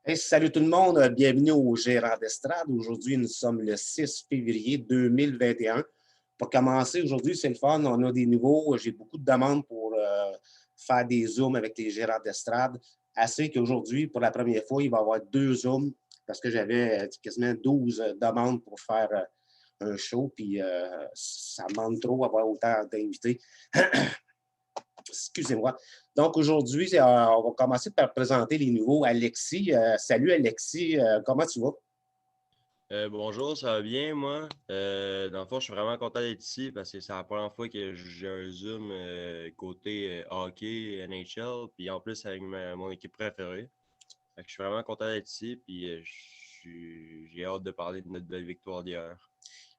Hey, salut tout le monde, bienvenue au Gérant d'Estrade. Aujourd'hui, nous sommes le 6 février 2021. Pour commencer, aujourd'hui, c'est le fun, on a des nouveaux. J'ai beaucoup de demandes pour faire des Zooms avec les gérants d'estrade. Assez qu'aujourd'hui, pour la première fois, il va y avoir 2 Zooms parce que j'avais quasiment 12 demandes pour faire un show, puis ça demande trop d'avoir autant d'invités. Excusez-moi. Donc, aujourd'hui, on va commencer par présenter les nouveaux. Alexis, salut Alexis, comment tu vas? Bonjour, ça va bien, moi? Dans le fond, je suis vraiment content d'être ici parce que c'est la première fois que j'ai un Zoom côté hockey, NHL, puis en plus avec mon équipe préférée. Fait que je suis vraiment content d'être ici, puis j'ai hâte de parler de notre belle victoire d'hier.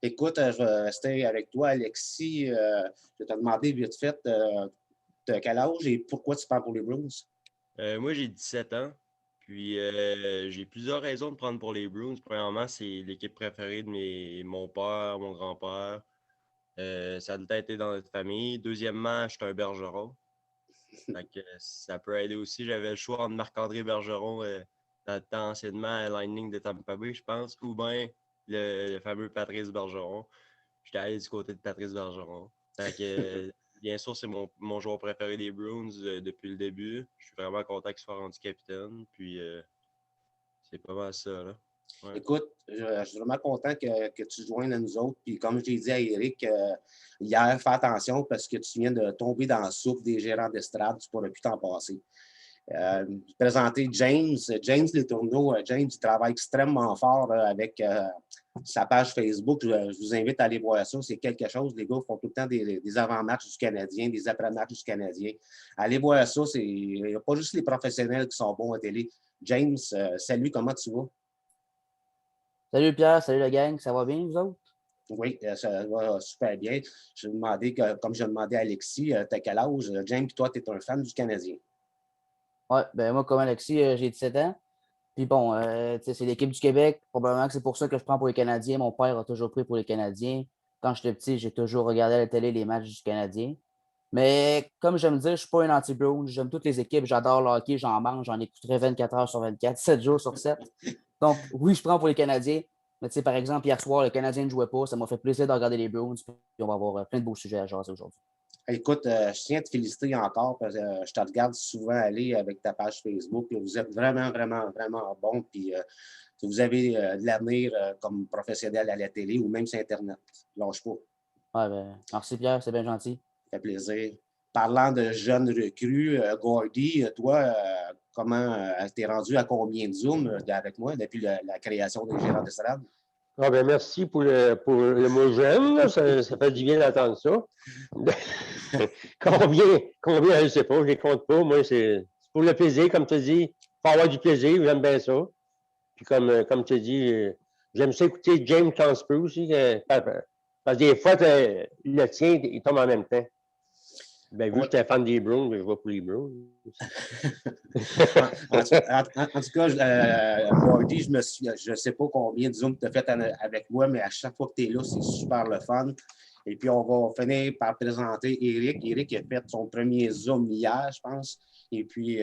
Écoute, je vais rester avec toi, Alexis. Je vais te demander vite fait de quel âge et pourquoi tu parles pour les Bruins. Moi, j'ai 17 ans, puis j'ai plusieurs raisons de prendre pour les Bruins. Premièrement, c'est l'équipe préférée de mon père, mon grand-père. Ça a tout été dans notre famille. Deuxièmement, je suis un bergeron. Fait que ça peut aider aussi. J'avais le choix entre Marc-André Bergeron, dans le temps anciennement à Lightning de Tampa Bay, je pense, ou bien le fameux Patrice Bergeron. J'étais allé du côté de Patrice Bergeron. Fait que, bien sûr, c'est mon joueur préféré des Bruins depuis le début. Je suis vraiment content qu'il soit rendu capitaine. Puis, c'est pas mal ça, là. Ouais. Écoute, je suis vraiment content que tu joignes à nous autres. Puis comme je l'ai dit à Eric hier, fais attention parce que tu viens de tomber dans le souffle des gérants d'estrade. Tu ne pourras plus t'en passer. Présenter James. James Les Tourneaux. James, il travaille extrêmement fort avec sa page Facebook. Je vous invite à aller voir ça. C'est quelque chose. Les gars font tout le temps des avant-matchs du Canadien, des après-matchs du Canadien. Allez voir ça. Il n'y a pas juste les professionnels qui sont bons à télé. James, salut, comment tu vas? Salut Pierre, salut la gang, ça va bien vous autres? Oui, ça va super bien. Je vais demander, comme je demandé à Alexis, t'as quel âge? James, toi, tu es un fan du Canadien. Ouais, ben moi comme Alexis, j'ai 17 ans. Puis bon, tu sais, c'est l'équipe du Québec. Probablement que c'est pour ça que je prends pour les Canadiens. Mon père a toujours pris pour les Canadiens. Quand j'étais petit, j'ai toujours regardé à la télé les matchs du Canadien. Mais comme j'aime dire, je ne suis pas un anti-Brown. J'aime toutes les équipes. J'adore le hockey, j'en mange, j'en écouterai 24 heures sur 24, 7 jours sur 7. Donc oui, je prends pour les Canadiens. Mais tu sais, par exemple, hier soir, le Canadien ne jouait pas. Ça m'a fait plaisir de regarder les Browns. Puis on va avoir plein de beaux sujets à jaser aujourd'hui. Écoute, je tiens à te féliciter encore parce que je te regarde souvent aller avec ta page Facebook. Vous êtes vraiment, vraiment, vraiment bon. Puis vous avez de l'avenir comme professionnel à la télé ou même sur Internet. Lâche pas. Ouais, ben, merci Pierre, c'est bien gentil. Ça fait plaisir. Parlant de jeunes recrues, Gordy, toi, comment t'es rendu à combien de Zoom avec moi depuis la création des gérants d'estrade? Ah ben merci pour le mot jeune, là. Ça fait du bien d'entendre ça. Combien, je ne sais pas, je ne les compte pas. Moi, c'est pour le plaisir, comme tu dis. Pour avoir du plaisir, j'aime bien ça. Puis comme tu dis, j'aime ça écouter James Transper aussi. Parce que des fois, le tien, il tombe en même temps. Ben, vu que Ouais. j'étais fan des Browns, ben, je vais pour les Browns. En tout cas, Gordy, je ne sais pas combien de Zoom tu as fait avec moi, mais à chaque fois que tu es là, c'est super le fun. Et puis, on va finir par présenter Eric. Eric a fait son premier Zoom hier, je pense. Et puis,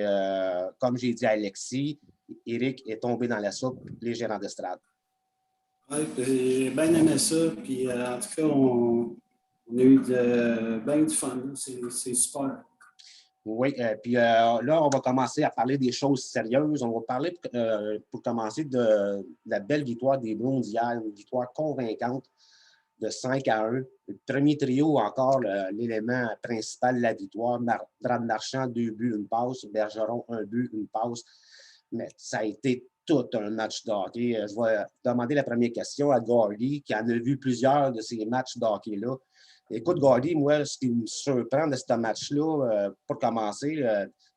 comme j'ai dit à Alexis, Eric est tombé dans la soupe, les gérants d'estrade. Oui, j'ai bien aimé ça. Puis, en tout cas, on a eu bien du fun. C'est super. Oui, puis là, on va commencer à parler des choses sérieuses. On va parler, pour commencer, de la belle victoire des Bruins hier, une victoire convaincante de 5-1. Le premier trio, encore l'élément principal de la victoire. Brad Marchand, 2 buts, une passe. Bergeron, 1 but, une passe. Mais ça a été tout un match de hockey. Je vais demander la première question à Gordy, qui en a vu plusieurs de ces matchs de hockey-là. Écoute, Gordy, moi, ce qui me surprend de ce match-là, pour commencer,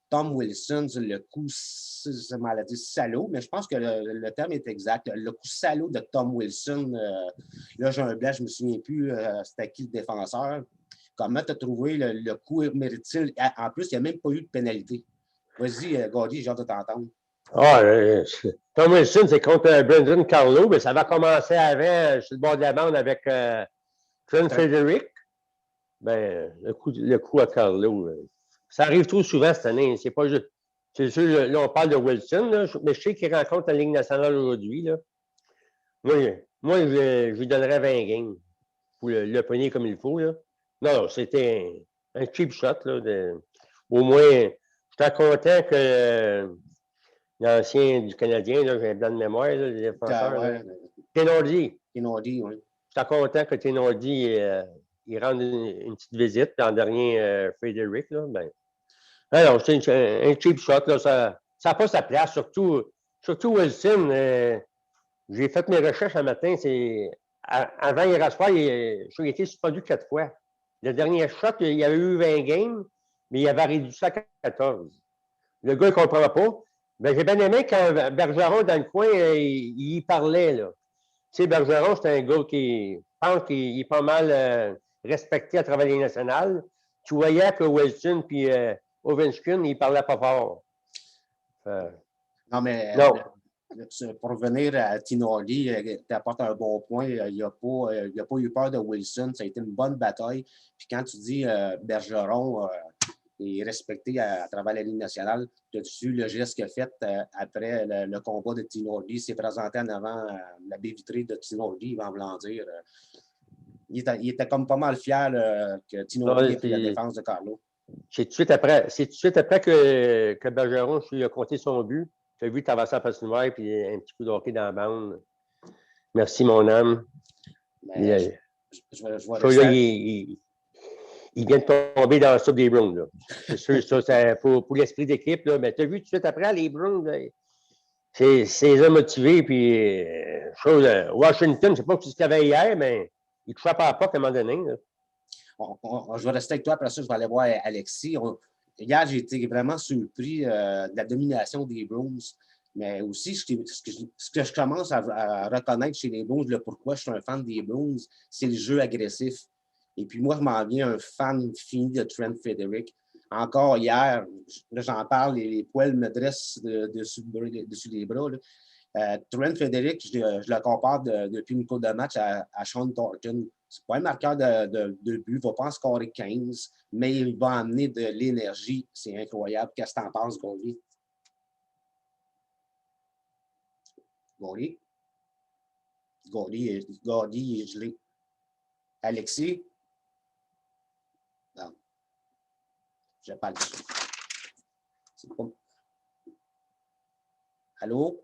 Tom Wilson, le coup, c'est maladie salaud, mais je pense que le terme est exact. Le coup salaud de Tom Wilson, là, j'ai un blanc, je ne me souviens plus c'était qui le défenseur. Comment tu as trouvé le coup mérite-t-il? En plus, il n'y a même pas eu de pénalité. Vas-y, Gordy, j'ai hâte de t'entendre. Ah, Tom Wilson, c'est contre Brendan Carlo, mais ça va commencer avant, sur le bord de la bande avec Trent Frederick. Ben, le coup à Carlo, ça arrive trop souvent cette année. C'est pas juste. C'est sûr, là, on parle de Wilson, là, mais je sais qu'il rencontre la Ligue nationale aujourd'hui. Là. Moi je lui donnerais 20 games pour le pogner comme il faut. Là. Non, c'était un cheap shot. Là, au moins, j'étais content que l'ancien du Canadien, j'ai un blanc de mémoire, là, le défenseur, Ouais, Tenordi. Tenardi, oui. J'étais content que Tenordi il rende une petite visite l'an dernier, Frédéric. Là, ben. Alors, c'est un cheap shot. Là, ça n'a pas sa place, surtout Wilson. J'ai fait mes recherches un matin. Avant hier soir, il a été suspendu 4 fois. Le dernier shot, il y avait eu 20 games, mais il avait réduit ça à 14. Le gars, il ne comprend pas. Ben, j'ai bien aimé quand Bergeron, dans le coin, il y parlait. Là. Tu sais, Bergeron, c'est un gars qui pense qu'il est pas mal respecté à travers les nationales. Tu voyais que Wilson et Ovechkin, ils ne parlaient pas fort. Non, mais non. Pour revenir à Tinardi, tu apportes un bon point. Il n'a pas eu peur de Wilson. Ça a été une bonne bataille. Puis quand tu dis Bergeron est respecté à travers la Ligue nationale, tu as vu le geste qu'il a fait après le combat de Tinardi. Il s'est présenté en avant la baie vitrée de Tinardi, il va en dire. Il était comme pas mal fier que Tinardi ait pris la défense de Carlo. C'est tout de suite après que Bergeron lui a compté son but. Tu as vu traverser la patinoire et un petit coup de hockey dans la bande. Merci, mon âme. Il vient de tomber dans le soupe des Bruins. Là. C'est sûr, ça, pour l'esprit d'équipe. Là, mais tu as vu tout de suite après, les Bruins, c'est eux motivés. Puis, Washington, je ne sais pas ce qu'il y avait hier, mais il ne touchait pas à la porte à un moment donné. Là. Je vais rester avec toi, après ça, je vais aller voir Alexis. Hier, j'ai été vraiment surpris de la domination des Bruins. Mais aussi, ce que je commence à reconnaître chez les Bruins, le pourquoi je suis un fan des Bruins, c'est le jeu agressif. Et puis moi, je m'en viens un fan fini de Trent Frederic. Encore hier, là, j'en parle, les poils me dressent dessus les bras. Trent Frederic, je le compare depuis une couple de match à Sean Thornton. C'est pas un marqueur de but, il ne va pas en scorer 15, mais il va amener de l'énergie. C'est incroyable. Qu'est-ce que tu en penses, Gordy? Gordy est gelé. Alexis? Non. Je parle dessus. Pas... Allô?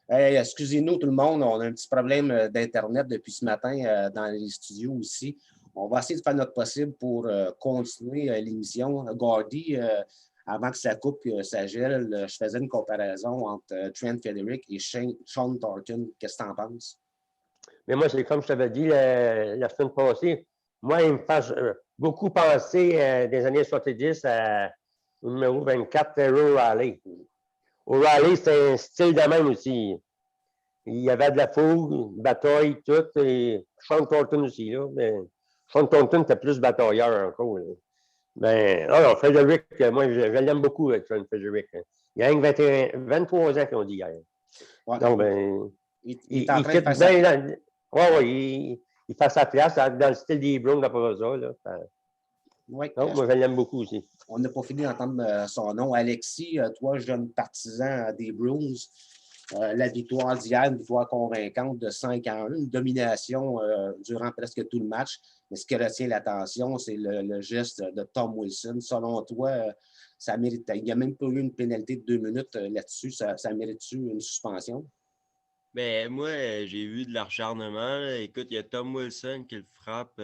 Hey, excusez-nous tout le monde, on a un petit problème d'Internet depuis ce matin dans les studios aussi. On va essayer de faire notre possible pour continuer l'émission. Gordy, avant que ça coupe et ça gèle, je faisais une comparaison entre Trent Frederic et Sean Thornton. Qu'est-ce que tu en penses? Mais moi, c'est comme je t'avais dit la semaine passée. Moi, il me fait beaucoup penser des années 70 au numéro 24, O'Reilly. O'Reilly, c'est un style de même aussi. Il y avait de la fougue, bataille, tout. Et Sean Thornton aussi, là. Mais Sean Thornton était plus batailleur encore. Là. Ben, alors, Frederic, moi, je l'aime beaucoup, Sean Frederic. Il a 23 ans, qu'on dit hier. Ouais. Donc, ben, il est en train de faire ça. Oui, il fait sa place dans le style des Browns après ça. Là. Oui. Donc, moi, je l'aime beaucoup aussi. On n'a pas fini d'entendre son nom. Alexis, toi, jeune partisan des Bruins, la victoire d'hier, une victoire convaincante de 5-1, une domination durant presque tout le match. Mais ce qui retient l'attention, c'est le geste de Tom Wilson. Selon toi, ça mérite. Il n'y a même pas eu une pénalité de 2 minutes là-dessus. Ça mérite-tu une suspension? Ben, moi, j'ai vu de l'acharnement. Écoute, il y a Tom Wilson qui le frappe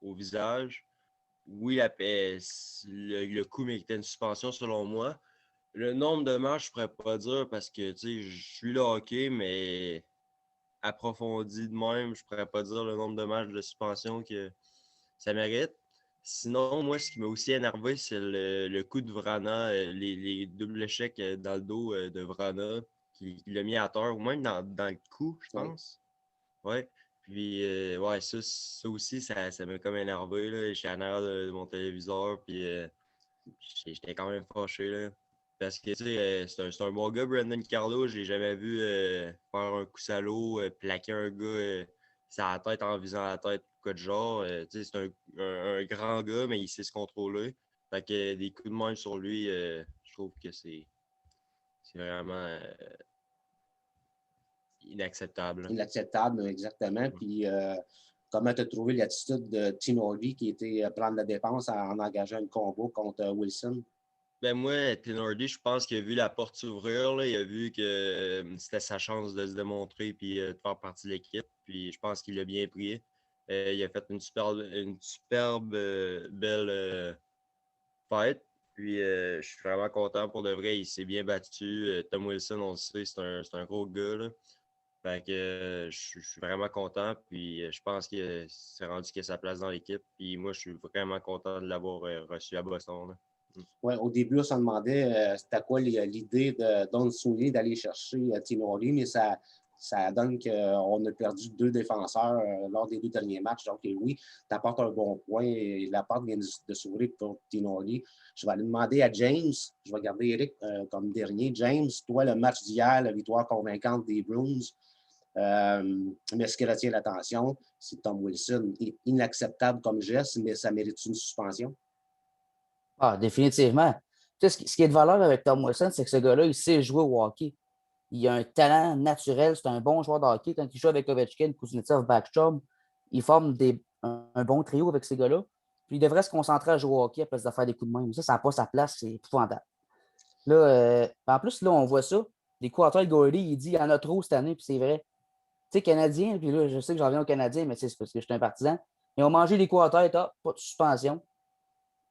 au visage. Oui, le coup méritait une suspension selon moi. Le nombre de matchs, je ne pourrais pas dire parce que je suis le hockey, mais approfondi de même, je ne pourrais pas dire le nombre de matchs de suspension que ça mérite. Sinon, moi, ce qui m'a aussi énervé, c'est le coup de Vrana, les doubles échecs dans le dos de Vrana qui l'a mis à terre, ou même dans le cou, je pense. Ouais. Puis, ouais, ça aussi, ça m'a comme énervé. Là. J'étais en arrière de mon téléviseur, puis j'étais quand même fâché. Là. Parce que, tu sais, c'est un bon gars, Brandon Carlo. Je l'ai jamais vu faire un coup salaud, plaquer un gars sur la tête en visant la tête, quoi de genre. Tu sais, c'est un grand gars, mais il sait se contrôler. Fait que des coups de main sur lui, je trouve que c'est vraiment inacceptable. Inacceptable, exactement. Puis, comment tu as trouvé l'attitude de Tinordi qui était prendre la défense en engageant un combo contre Wilson? Ben moi, Tenordi, je pense qu'il a vu la porte s'ouvrir. Il a vu que c'était sa chance de se démontrer et de faire partie de l'équipe. Puis je pense qu'il l'a bien pris. Il a fait une superbe belle fight. Puis je suis vraiment content pour de vrai. Il s'est bien battu. Tom Wilson, on le sait, c'est un gros gars. Là. Fait que je suis vraiment content. Puis je pense qu'il s'est rendu qu'il a sa place dans l'équipe. Puis moi, je suis vraiment content de l'avoir reçu à Boston. Là. Ouais, au début, on se demandait c'était quoi l'idée de Don Sweeney d'aller chercher Tinordi, mais ça donne qu'on a perdu 2 défenseurs lors des 2 derniers matchs. Donc, oui, tu apportes un bon point. Et la porte vient de s'ouvrir pour Tinordi. Je vais aller demander à James. Je vais garder Eric comme dernier. James, toi, le match d'hier, la victoire convaincante des Bruins. Mais ce qui retient l'attention, c'est Tom Wilson. Inacceptable comme geste, mais ça mérite une suspension. Ah, définitivement. Tu sais, ce qui est de valeur avec Tom Wilson, c'est que ce gars-là, il sait jouer au hockey. Il a un talent naturel, c'est un bon joueur de hockey. Quand il joue avec Ovechkin, Kuznetsov, Backstrom, il forme un bon trio avec ces gars-là. Puis il devrait se concentrer à jouer au hockey à place de faire des coups de main. Mais ça n'a pas sa place, c'est épouvantable. Là, en plus, là, on voit ça. Les coups à terre, Gordy, il dit qu'il y en a trop cette année, puis c'est vrai. Tu sais, Canadien, puis là, je sais que j'en viens aux Canadiens, mais c'est parce que je suis un partisan. Ils ont mangé les coups à terre, pas de suspension.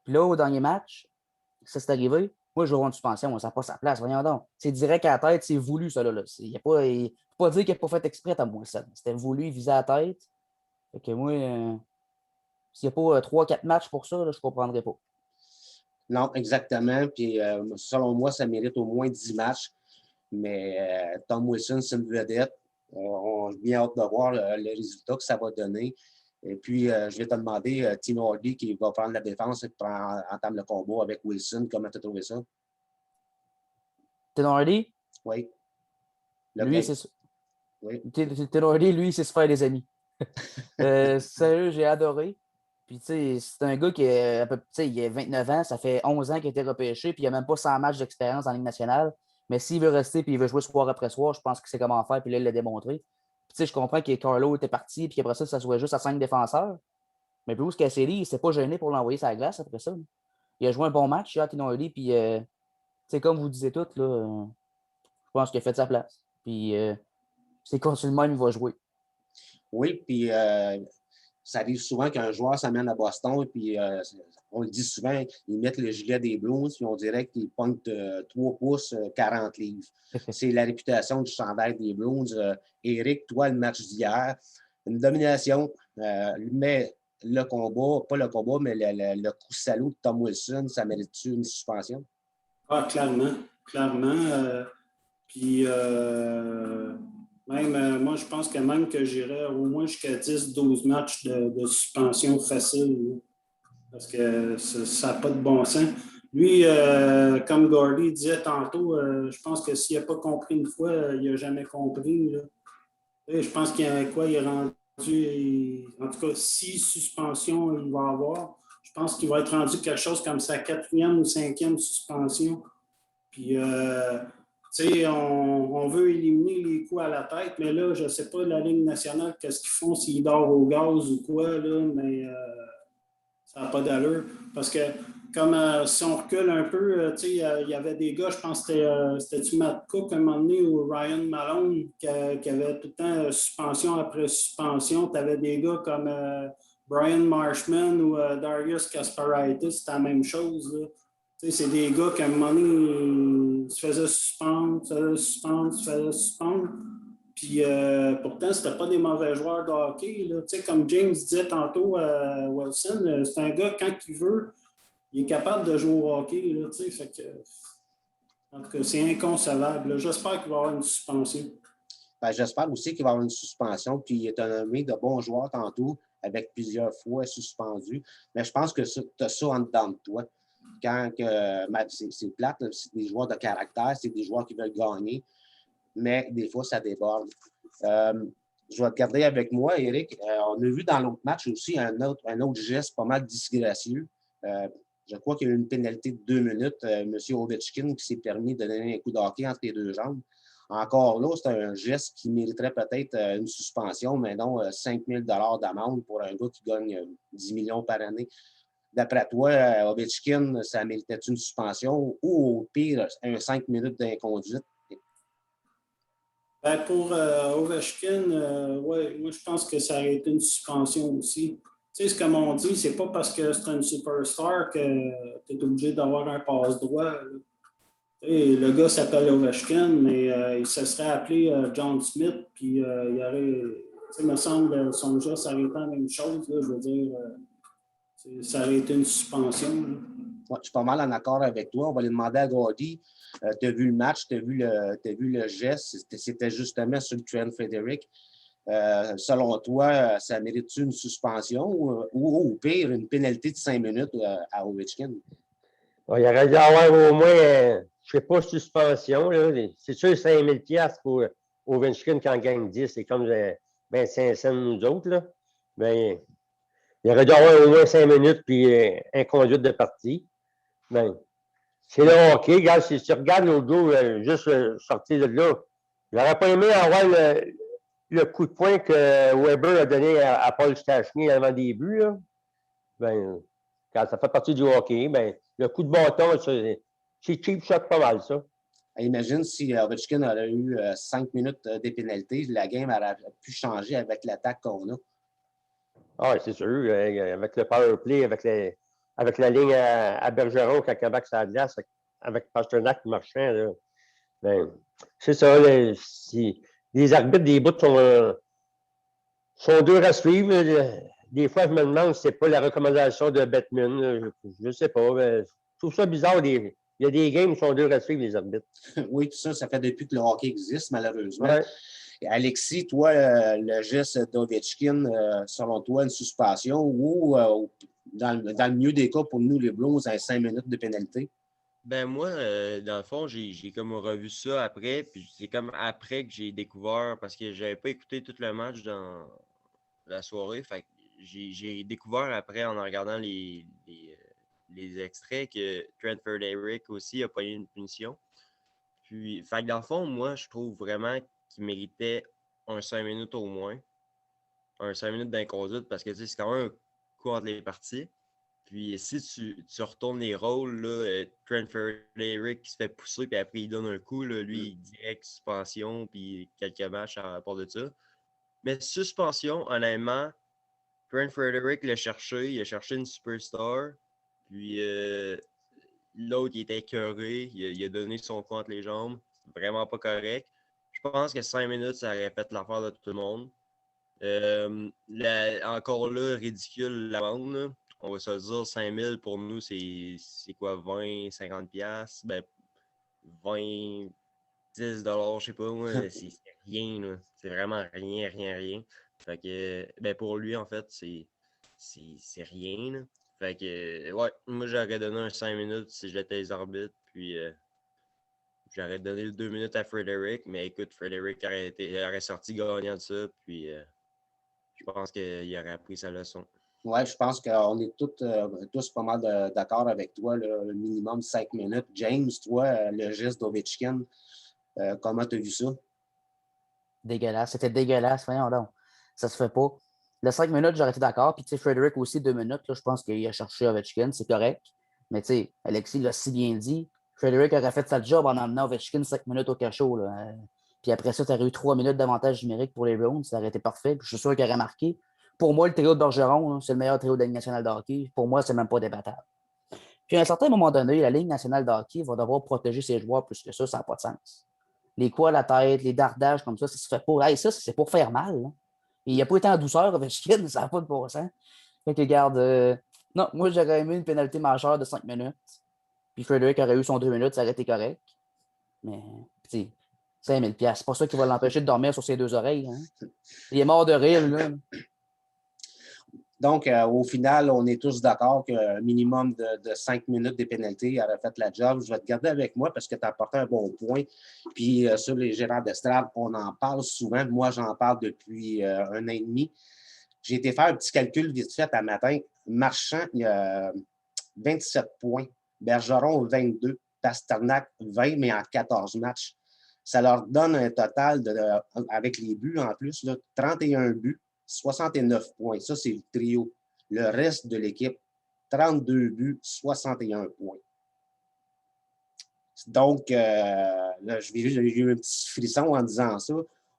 Puis là, au dernier match, ça s'est arrivé. Moi, je vais avoir une suspension, ça n'a pas sa place. Voyons donc. C'est direct à la tête, c'est voulu, ça. Là. Il ne faut pas dire qu'il n'a pas fait exprès, Tom Wilson. C'était voulu, il visait à la tête. Fait que moi, s'il n'y a pas 3-4 matchs pour ça, là, je ne comprendrais pas. Non, exactement. Puis, selon moi, ça mérite au moins 10 matchs. Mais Tom Wilson, c'est une vedette. On a bien hâte de voir le résultat que ça va donner. Et puis, je vais te demander, Tino Hardy qui va prendre la défense et entame le combat avec Wilson. Comment tu as trouvé ça? Tino Hardy? Oui. Lui, c'est oui. Tino Hardy, lui, c'est se faire des amis. Sérieux, j'ai adoré. Puis, tu sais, c'est un gars qui il a 29 ans, ça fait 11 ans qu'il a été repêché, puis il n'a même pas 100 matchs d'expérience en Ligue nationale. Mais s'il veut rester puis il veut jouer soir après soir, je pense qu'il sait comment faire, puis là, il l'a démontré. Puis, tu sais, je comprends que Carlo était parti, puis après ça soit juste à 5 défenseurs. Mais Bruce Cassidy, il ne s'est pas gêné pour l'envoyer sur la glace après ça. Il a joué un bon match, Tino Hardy, puis, tu sais, comme vous disiez toutes, là, je pense qu'il a fait sa place. Puis, c'est continue de même, il va jouer. Oui, puis ça arrive souvent qu'un joueur s'amène à Boston, puis on le dit souvent, ils mettent le gilet des Blues, puis on dirait qu'ils pognent 3 pouces, 40 livres. C'est la réputation du chandail des Blues. Éric, toi, le match d'hier, une domination, mais le combat, pas le combat, mais le coup salaud de Tom Wilson, ça mérite-tu une suspension? Ah, clairement. Puis, même, moi, je pense que même que j'irais au moins jusqu'à 10-12 matchs de suspension facile. Là, parce que ça n'a pas de bon sens. Lui, comme Gordy disait tantôt, je pense que s'il n'a pas compris une fois, il n'a jamais compris. Là. Et je pense qu'il y a quoi, il est rendu, en tout cas, 6 suspensions il va avoir. Je pense qu'il va être rendu quelque chose comme sa 4e ou 5e suspension. Puis, tu sais, on veut éliminer les coups à la tête, mais là, je ne sais pas, la Ligue nationale, qu'est-ce qu'ils font s'ils dorment au gaz ou quoi, là, mais ça n'a pas d'allure. Parce que, comme si on recule un peu, tu sais, il y avait des gars, je pense que c'était-tu Matt Cook à un moment donné ou Ryan Malone qui avait tout le temps suspension après suspension. Tu avais des gars comme Brian Marshman ou Darius Kasparaitis, c'était la même chose, là. C'est des gars qui, à un moment donné, se faisaient suspendre. Puis pourtant, c'était pas des mauvais joueurs de hockey. Là. Comme James disait tantôt à Wilson, c'est un gars, quand il veut, il est capable de jouer au hockey. Là, fait que, en tout cas, c'est inconcevable. Là. J'espère qu'il va y avoir une suspension. Ben, j'espère aussi qu'il va y avoir une suspension. Puis il est nommé de bons joueurs tantôt, avec plusieurs fois suspendus. Mais je pense que tu as ça en dedans de toi. Quand c'est plate, c'est des joueurs de caractère, c'est des joueurs qui veulent gagner, mais des fois, ça déborde. Je vais te garder avec moi, Éric. On a vu dans l'autre match aussi un autre geste pas mal disgracieux. Je crois qu'il y a eu une pénalité de 2 minutes. M. Ovechkin qui s'est permis de donner un coup de hockey entre les deux jambes. Encore là, c'est un geste qui mériterait peut-être une suspension, mais non 5 000 d'amende pour un gars qui gagne 10 millions par année. D'après toi, Ovechkin, ça méritait une suspension ou au pire, un 5 minutes d'inconduite? Ben pour Ovechkin, ouais, moi je pense que ça aurait été une suspension aussi. Tu sais, comme on dit, c'est pas parce que c'est un superstar que tu es obligé d'avoir un passe-droit. Le gars s'appelle Ovechkin, mais il se serait appelé John Smith, puis il aurait, il me semble que son geste aurait été la même chose. Là, je veux dire, ça aurait été une suspension. Ouais, je suis pas mal en accord avec toi. On va aller demander à Gordy. Tu as vu le match, tu as vu le geste. C'était justement sur le Trent Frederic. Selon toi, ça mérite-tu une suspension ou au pire, une pénalité de 5 minutes à Ovechkin? Bon, il aurait dû avoir au moins, je ne sais pas, suspension. C'est sûr, 5 000 $ pour Ovechkin qui en gagne 10. C'est comme 25 cents nous autres. Là. Ben, il aurait dû avoir au moins 5 minutes puis inconduite de partie. Ben, c'est le hockey. Regarde, si tu regardes l'autre jour, juste sortir de là, j'aurais pas aimé avoir le coup de poing que Weber a donné à Paul Stachny avant le début. Là. Ben, quand ça fait partie du hockey, ben, le coup de bâton, c'est cheap shot pas mal, ça. Imagine si Ovechkin aurait eu 5 minutes de pénalité, la game aurait pu changer avec l'attaque qu'on a. Ah, c'est sûr. Avec le power play, avec la ligne à Bergeron, quand Québec ça glace, avec Pasternak marchand, là, ben, c'est ça. Les arbitres des bouts sont durs à suivre. Des fois, je me demande si c'est pas la recommandation de Bettman. Je ne sais pas. Je trouve ça bizarre. Il y a des games qui sont durs à suivre, les arbitres. Oui, ça fait depuis que le hockey existe, malheureusement. Ouais. Alexis, toi, le geste d'Ovechkin, selon toi, une suspension ou, dans le mieux des cas, pour nous, les Blues, à 5 minutes de pénalité? Ben moi, dans le fond, j'ai comme revu ça après, puis c'est comme après que j'ai découvert, parce que j'avais pas écouté tout le match dans la soirée, fait que j'ai découvert après en regardant les extraits que Trent Frederic aussi a payé une punition. Puis, fait que dans le fond, moi, je trouve vraiment qu'il méritait un 5 minutes au moins, un 5 minutes d'inconduite, parce que tu sais, c'est quand même un coup entre les parties. Puis si tu retournes les rôles, là, Trent Frederic qui se fait pousser, puis après il donne un coup, là, lui, il direct suspension, puis quelques matchs à rapport de ça. Mais suspension, honnêtement, Trent Frederic l'a cherché, il a cherché une superstar, puis l'autre, il était écœuré, il a donné son coup entre les jambes, vraiment pas correct. Je pense que 5 minutes, ça aurait fait l'affaire de tout le monde. Encore là, ridicule l'amende, là. On va se dire 5 000 pour nous, c'est quoi, 20, 50 $? Ben, 20, 10 $, je sais pas, moi, c'est rien, là. C'est vraiment rien, rien, rien. Fait que, ben, pour lui, en fait, c'est rien, là. Fait que, ouais, moi, j'aurais donné un 5 minutes si j'étais les arbitres, puis j'aurais donné le 2 minutes à Frederic, mais écoute, Frederic aurait sorti gagnant de ça, puis je pense qu'il aurait appris sa leçon. Oui, je pense qu'on est tous pas mal d'accord avec toi, le minimum 5 minutes. James, toi, le geste d'Ovechkin, comment tu as vu ça? Dégueulasse. C'était dégueulasse. Voyons donc. Ça se fait pas. Le 5 minutes, j'aurais été d'accord. Puis, tu sais, Frederic aussi, 2 minutes. Là, je pense qu'il a cherché Ovechkin. C'est correct. Mais, tu sais, Alexis l'a si bien dit. Frederic aurait fait sa job en emmenant Ovechkin 5 minutes au cachot. Là. Puis après ça, tu aurais eu 3 minutes d'avantage numérique pour les Browns. Ça aurait été parfait. Puis je suis sûr qu'il aurait marqué. Pour moi, le trio de Bergeron, c'est le meilleur trio de la Ligue nationale de hockey. Pour moi, c'est même pas débattable. Puis à un certain moment donné, la Ligue nationale de hockey va devoir protéger ses joueurs plus que ça n'a pas de sens. Les coups à la tête, les dardages comme ça se fait pas. Hey, ça, c'est pour faire mal. Là. Et il n'a pas été en douceur avec Ovechkin, ça n'a pas de bon sens. Fait que regarde, non, moi j'aurais aimé une pénalité majeure de 5 minutes. Puis Frederic aurait eu son 2 minutes, ça aurait été correct. Mais, tu sais, 5 000 $. C'est pas ça qui va l'empêcher de dormir sur ses deux oreilles. Hein. Il est mort de rire, là. Donc, au final, on est tous d'accord qu'un minimum de 5 minutes des pénalités aurait fait la job. Je vais te garder avec moi parce que tu as apporté un bon point. Puis, sur les gérants d'estrade, on en parle souvent. Moi, j'en parle depuis 1 an et demi. J'ai été faire un petit calcul vite fait un matin. Marchand, 27 points. Bergeron, 22. Pasternak, 20, mais en 14 matchs. Ça leur donne un total, avec les buts en plus, là, 31 buts, 69 points. Ça, c'est le trio. Le reste de l'équipe, 32 buts, 61 points. Donc, là, j'ai eu un petit frisson en disant ça.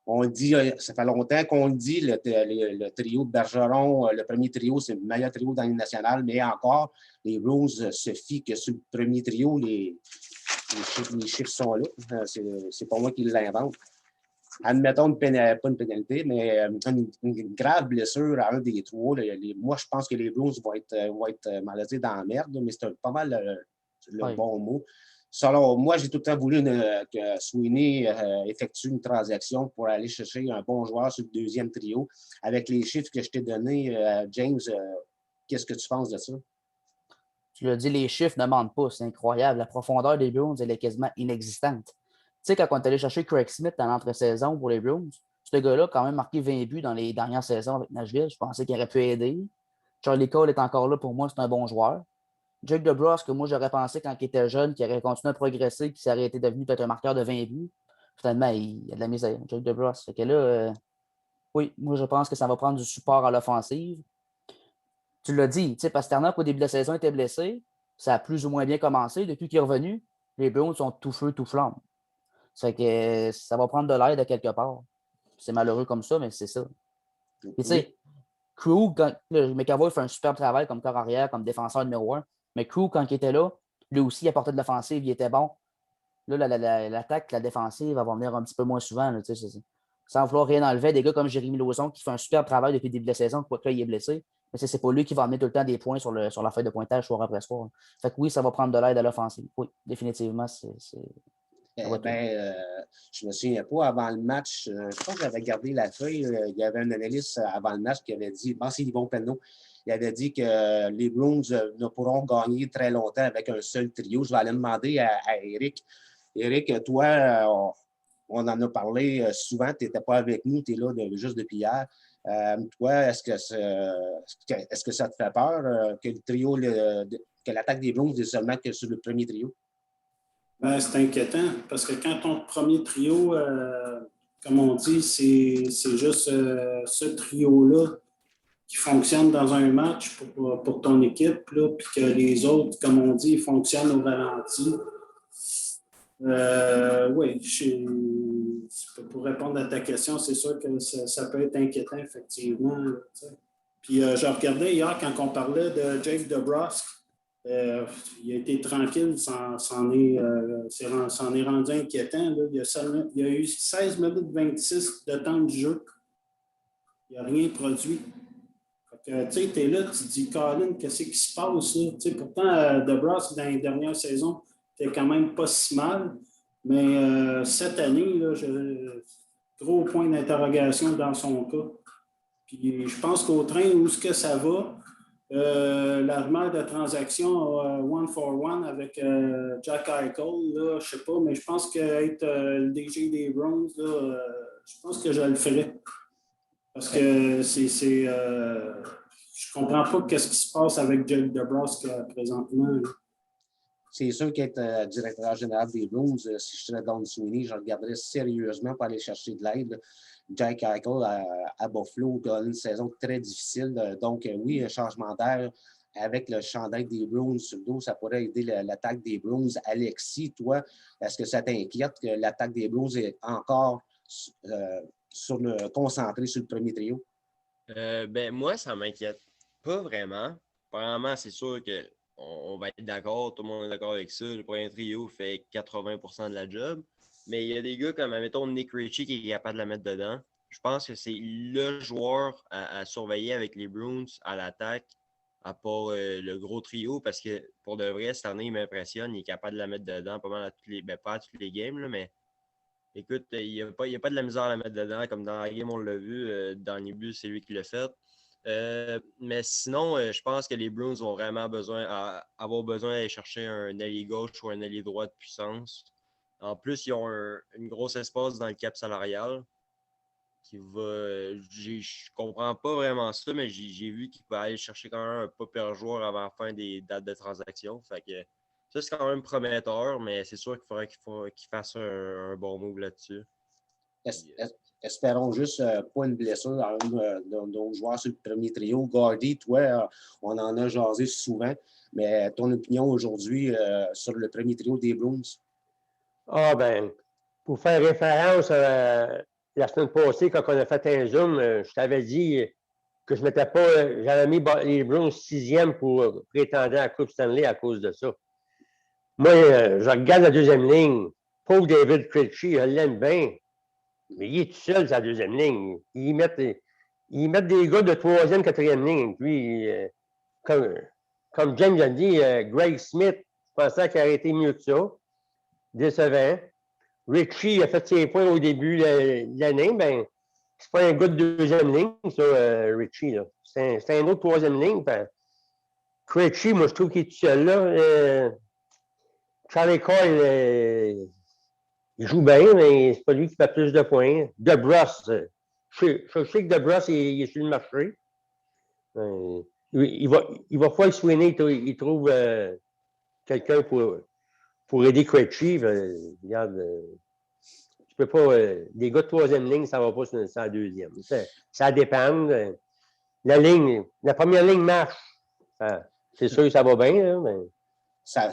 On dit, ça fait longtemps qu'on le dit, le trio de Bergeron, le premier trio, c'est le meilleur trio dans l'Union nationale, mais encore, les Bruins se fient que sur le premier trio, les chiffres sont là. C'est pas moi qui l'invente. Admettons pas une pénalité, mais une grave blessure à un des trois. Moi, je pense que les Bruins vont être maladés dans la merde, mais c'est pas mal le bon mot. Selon moi, j'ai tout le temps voulu que Sweeney effectue une transaction pour aller chercher un bon joueur sur le deuxième trio. Avec les chiffres que je t'ai donnés, James, qu'est-ce que tu penses de ça? Tu l'as dit, les chiffres ne mentent pas. C'est incroyable. La profondeur des Bruins, elle est quasiment inexistante. Tu sais, quand on est allé chercher Craig Smith dans l'entre-saison pour les Bruins, ce gars-là a quand même marqué 20 buts dans les dernières saisons avec Nashville. Je pensais qu'il aurait pu aider. Charlie Cole est encore là pour moi. C'est un bon joueur. Jake DeBrusk, que moi, j'aurais pensé quand il était jeune, qu'il aurait continué à progresser, qu'il serait été devenu peut-être un marqueur de 20 buts. Finalement, il y a de la misère, Jake DeBrusk. Fait que là, oui, moi, je pense que ça va prendre du support à l'offensive. Tu l'as dit, tu sais, Pasternak, au début de la saison, était blessé. Ça a plus ou moins bien commencé. Depuis qu'il est revenu, les Bruins sont tout feu, tout flamme. Ça fait que ça va prendre de l'aide à quelque part. C'est malheureux comme ça, mais c'est ça. Puis, tu sais, Krug, McAvoy fait un super travail comme corps arrière, comme défenseur numéro 1. Mais Krug, quand il était là, lui aussi, il apportait de l'offensive, il était bon. Là, l'attaque, la défensive, elle va venir un petit peu moins souvent. Là, sans vouloir rien enlever, des gars comme Jérémy Lauzon qui fait un super travail depuis le début de la saison, quoique il est blessé. Mais c'est pas lui qui va amener tout le temps des points sur la feuille de pointage soir après soir. Fait que oui, ça va prendre de l'aide à l'offensive. Oui, définitivement, Je me souviens pas, avant le match, je pense que j'avais gardé la feuille, il y avait un analyste avant le match qui avait dit, c'est Yvon Penneau, il avait dit que les Bruins ne pourront gagner très longtemps avec un seul trio. Je vais aller demander à Eric. Eric, toi, on en a parlé souvent, tu n'étais pas avec nous, tu es là juste depuis hier. Toi, est-ce que ça te fait peur que le trio, que l'attaque des Bruins est seulement que sur le premier trio? Ben, c'est inquiétant parce que quand ton premier trio, comme on dit, c'est juste ce trio-là qui fonctionne dans un match pour ton équipe, là, puis que les autres, comme on dit, fonctionnent au ralenti. Oui, pour répondre à ta question, c'est sûr que ça peut être inquiétant, effectivement. Là, puis je regardais hier quand on parlait de Jake DeBrusk. Il a été tranquille, s'en est rendu inquiétant. Là. Il a eu 16 minutes 26 de temps de jeu. Il n'a rien produit. Tu es là, tu te dis, Colin, qu'est-ce qui se passe? Là? Pourtant, DeBrusk, dans les dernières saisons, c'était quand même pas si mal. Mais cette année, là, gros point d'interrogation dans son cas. Puis je pense qu'au train où est-ce que ça va, la rumeur de transaction one for one avec Jack Eichel, là, je sais pas, mais je pense qu'être le DG des Browns, là, je pense que je le ferais. Parce que je comprends pas qu'est-ce qui se passe avec Jake DeBrusk présentement. Là. C'est sûr qu'être directeur général des Blues, si je serais Don Sweeney, je regarderais sérieusement pour aller chercher de l'aide. Jack Eichel à Buffalo a une saison très difficile. Donc, oui, un changement d'air avec le chandail des Bruins sur le dos, ça pourrait aider l'attaque des Bruins. Alexis, toi, est-ce que ça t'inquiète que l'attaque des Bruins est encore concentrée sur le premier trio? Moi, ça m'inquiète pas vraiment. Premièrement, c'est sûr qu'on va être d'accord, tout le monde est d'accord avec ça. Le premier trio fait 80% de la job. Mais il y a des gars comme, admettons, Nick Ritchie qui est capable de la mettre dedans. Je pense que c'est le joueur à surveiller avec les Bruins à l'attaque, à part le gros trio, parce que pour de vrai, cette année, il m'impressionne. Il est capable de la mettre dedans pas mal à pas à toutes les games, là, mais écoute, il n'y a pas de la misère à la mettre dedans. Comme dans la game, on l'a vu. Dans les buts, c'est lui qui l'a fait. Mais sinon, je pense que les Bruins vont vraiment avoir besoin d'aller chercher un ailier gauche ou un ailier droit de puissance. En plus, ils ont une grosse espace dans le cap salarial. Je comprends pas vraiment ça, mais j'ai vu qu'il va aller chercher quand même un pas pire joueur avant la fin des dates de transaction. Fait que ça, c'est quand même prometteur, mais c'est sûr qu'il faudrait qu'il fasse un bon move là-dessus. Espérons juste pas une blessure à un de nos joueurs sur le premier trio. Gardy, toi, on en a jasé souvent, mais ton opinion aujourd'hui sur le premier trio des Bruins? Ah, ben, pour faire référence la semaine passée, quand on a fait un Zoom, je t'avais dit que je m'étais pas. J'avais mis les Bruins 6e pour prétendre à la Coupe Stanley à cause de ça. Moi, je regarde la deuxième ligne. Pauvre David Krejci, je l'aime bien. Mais il est tout seul, sa deuxième ligne. Ils mettent des gars de troisième, quatrième ligne. Puis, comme James a dit, Greg Smith, je pensais qu'il aurait été mieux que ça. Décevant. Richie a fait ses points au début de l'année. Ben, c'est pas un gars de deuxième ligne, ça, Richie. Là. C'est un autre troisième ligne. Ben, Krejci, moi, je trouve qu'il est tout seul là. Charlie Coyle, il joue bien, mais c'est pas lui qui fait plus de points. DeBrusk, je sais que DeBrusk, il est sur le marché. Il va falloir que Sweeney il trouve quelqu'un pour aider Krejci. Regarde, tu peux pas. Des gars de troisième ligne, ça va pas sur la deuxième. Ça dépend. La première ligne marche. C'est sûr que ça va bien, hein, mais. Ça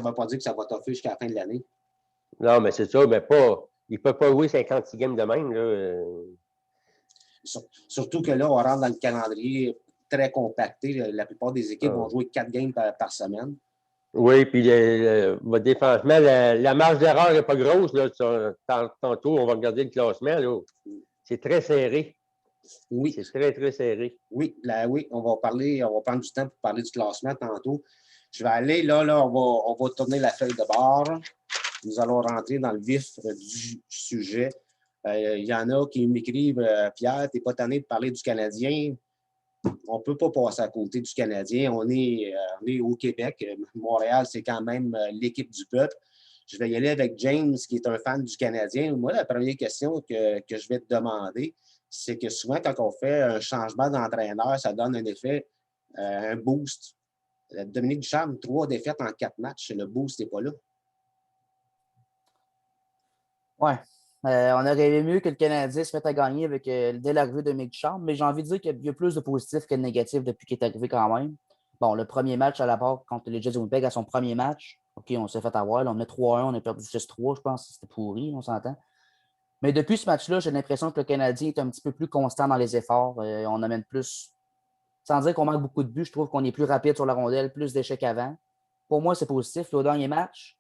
va pas dire que ça va toffer jusqu'à la fin de l'année. Non, mais c'est ça, mais pas. Il ne peut pas jouer 56 games de même. Là. Surtout que là, on rentre dans le calendrier très compacté. La plupart des équipes vont jouer 4 games par semaine. Oui, puis votre défensement, la marge d'erreur n'est pas grosse. Là, tantôt, on va regarder le classement. Là. C'est très serré. Oui. C'est très, très serré. Oui, oui, on va prendre du temps pour parler du classement tantôt. Je vais aller, là on va tourner la feuille de bord. Nous allons rentrer dans le vif du sujet. Il y en a qui m'écrivent Pierre, tu n'es pas tanné de parler du Canadien. On ne peut pas passer à côté du Canadien. On est au Québec. Montréal, c'est quand même l'équipe du peuple. Je vais y aller avec James, qui est un fan du Canadien. Moi, la première question que je vais te demander, c'est que souvent, quand on fait un changement d'entraîneur, ça donne un effet, un boost. Dominique Ducharme, 3 défaites en 4 matchs. Le boost n'est pas là. Ouais. On aurait aimé mieux que le Canadien se mette à gagner avec dès l'arrivée de Dominique Ducharme, mais j'ai envie de dire qu'il y a plus de positifs que de négatifs depuis qu'il est arrivé quand même. Bon, le premier match à la barre contre les Jets de Winnipeg, à son premier match, OK, on s'est fait avoir. Là, on met 3-1, on a perdu 6-3, je pense. C'était pourri, on s'entend. Mais depuis ce match-là, j'ai l'impression que le Canadien est un petit peu plus constant dans les efforts. On amène plus. Sans dire qu'on manque beaucoup de buts, je trouve qu'on est plus rapide sur la rondelle, plus d'échecs avant. Pour moi, c'est positif. Au dernier match,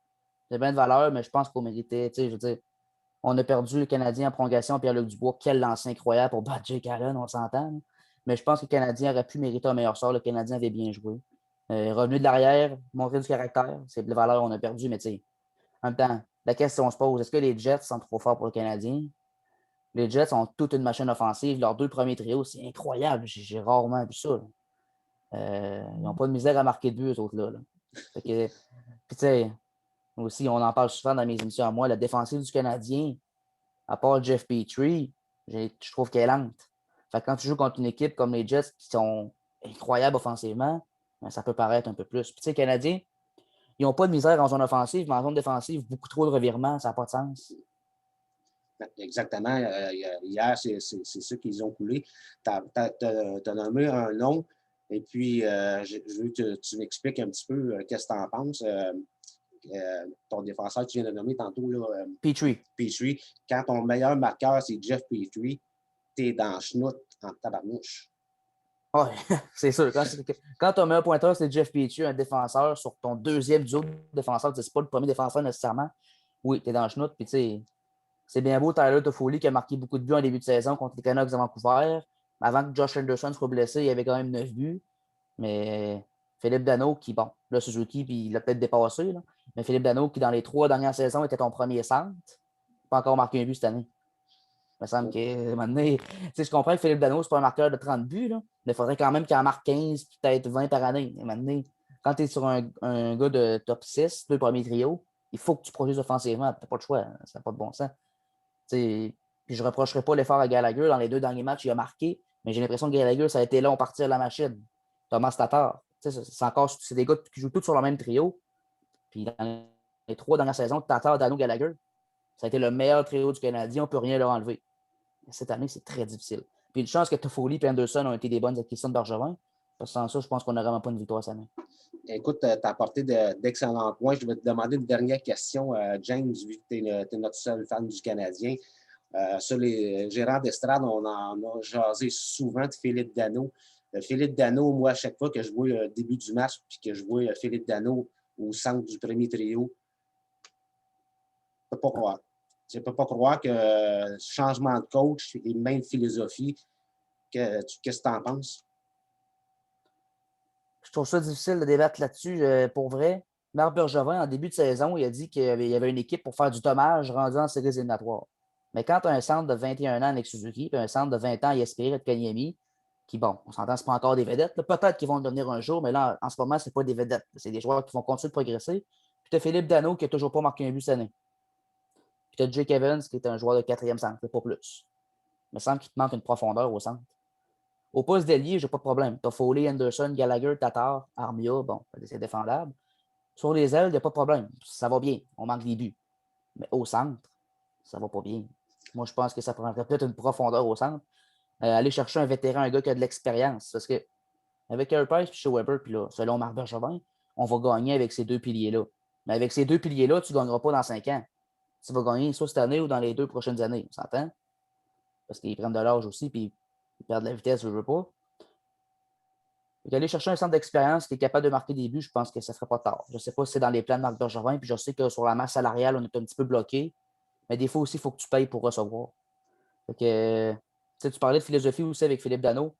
c'est bien de valeur, mais je pense qu'on méritait. Je veux dire, on a perdu le Canadien en prolongation, Pierre-Luc Dubois. Quel lancé incroyable pour battre Jake Allen, on s'entend. Mais je pense que le Canadien aurait pu mériter un meilleur sort. Le Canadien avait bien joué. Revenu de l'arrière, montré du caractère. C'est de valeur, on a perdu, mais tu sais, en même temps, la question se pose, est-ce que les Jets sont trop forts pour le Canadien? Les Jets ont toute une machine offensive. Leurs 2 premiers trios, c'est incroyable. J'ai rarement vu ça. Ils n'ont pas de misère à marquer de but, eux autres-là. Là. Puis, tu sais, aussi, on en parle souvent dans mes émissions à moi, la défensive du Canadien, à part Jeff Petrie, je trouve qu'elle est lente. Fait que quand tu joues contre une équipe comme les Jets qui sont incroyables offensivement, ben, ça peut paraître un peu plus. Puis, tu sais, les Canadiens, ils n'ont pas de misère en zone offensive, mais en zone défensive, beaucoup trop de revirements, ça n'a pas de sens. Exactement. Hier, c'est ça qu'ils ont coulé. Tu as nommé un nom, et puis je veux que tu m'expliques un petit peu qu'est-ce que tu en penses. Ton défenseur que tu viens de nommer tantôt, Petrie. Petrie. Quand ton meilleur marqueur, c'est Jeff Petrie, tu es dans le chenoute en tabarnouche. Oui, c'est sûr. Quand ton meilleur pointeur, c'est Jeff Petrie, un défenseur, sur ton deuxième duo de défenseur, c'est pas le premier défenseur nécessairement. Oui, tu es dans le chenoute, puis tu sais. C'est bien beau, Tyler Toffoli, qui a marqué beaucoup de buts en début de saison contre les Canucks de Vancouver. Avant que Josh Anderson soit blessé, il y avait quand même 9 buts. Mais Philippe Danault, qui, bon, là, Suzuki, puis il l'a peut-être dépassé, là. Mais Philippe Danault, qui dans les 3 dernières saisons était ton premier centre, pas encore marqué un but cette année. Il me semble que, maintenant, je comprends que Philippe Danault, c'est pas un marqueur de 30 buts, là, mais il faudrait quand même qu'il en marque 15, peut-être 20 par année. Et maintenant, quand tu es sur un gars de top 6, 2 premiers trios, il faut que tu produises offensivement. Tu n'as pas le choix. Ça n'a pas de bon sens. T'sais, Puis je ne reprocherai pas l'effort à Gallagher. Dans les 2 derniers matchs, il a marqué, mais j'ai l'impression que Gallagher, ça a été long partir de la machine. Thomas Tatar, c'est des gars qui jouent tous sur le même trio. Puis dans les 3 dernières saisons, Tatar, Dano, Gallagher, ça a été le meilleur trio du Canadien. On ne peut rien leur enlever. Mais cette année, c'est très difficile. Puis une chance que Toffoli et Anderson ont été des bonnes acquisitions de Bergevin. Parce que sans ça, je pense qu'on n'aurait vraiment pas une victoire cette année. Écoute, tu as apporté d'excellents points. Je vais te demander une dernière question, James, vu que tu es notre seul fan du Canadien. Sur les gérants d'estrade, on en a jasé souvent de Philippe Danault. Philippe Danault, moi, à chaque fois que je vois le début du match puis que je vois Philippe Danault au centre du premier trio, je ne peux pas croire. Je ne peux pas croire que changement de coach et même philosophie, qu'est-ce que tu en penses? Je trouve ça difficile de débattre là-dessus. Pour vrai, Marc Bergevin, en début de saison, il a dit qu'il y avait une équipe pour faire du dommage rendu en séries éliminatoires. Mais quand tu as un centre de 21 ans avec Suzuki, puis un centre de 20 ans à Jesperi et Kanyemi, qui, bon, on s'entend, ce pas encore des vedettes. Peut-être qu'ils vont le devenir un jour, mais là, en ce moment, ce n'est pas des vedettes. C'est des joueurs qui vont continuer de progresser. Puis tu as Philippe Danault qui n'a toujours pas marqué un but cette année. Puis tu as Jake Evans qui est un joueur de 4e centre, pas plus. Il me semble qu'il te manque une profondeur au centre. Au poste d'ailier, j'ai pas de problème. Tu as Foley, Anderson, Gallagher, Tatar, Armia, bon, c'est défendable. Sur les ailes, il n'y a pas de problème. Ça va bien. On manque des buts. Mais au centre, ça va pas bien. Moi, je pense que ça prendrait peut-être une profondeur au centre. Aller chercher un vétéran, un gars qui a de l'expérience. Parce que avec Carey Price et chez Weber, puis là, selon Marc Bergevin, on va gagner avec ces 2 piliers-là. Mais avec ces 2 piliers-là, tu ne gagneras pas dans 5 ans. Tu vas gagner soit cette année ou dans les 2 prochaines années. On s'entend? Parce qu'ils prennent de l'âge aussi, puis ils perdent de la vitesse, je ne veux pas. Aller chercher un centre d'expérience qui est capable de marquer des buts, je pense que ça ne ferait pas tard. Je ne sais pas si c'est dans les plans de Marc Bergevin, puis je sais que sur la masse salariale, on est un petit peu bloqué. Mais des fois aussi, il faut que tu payes pour recevoir. Fait que, tu parlais de philosophie aussi avec Philippe Danault.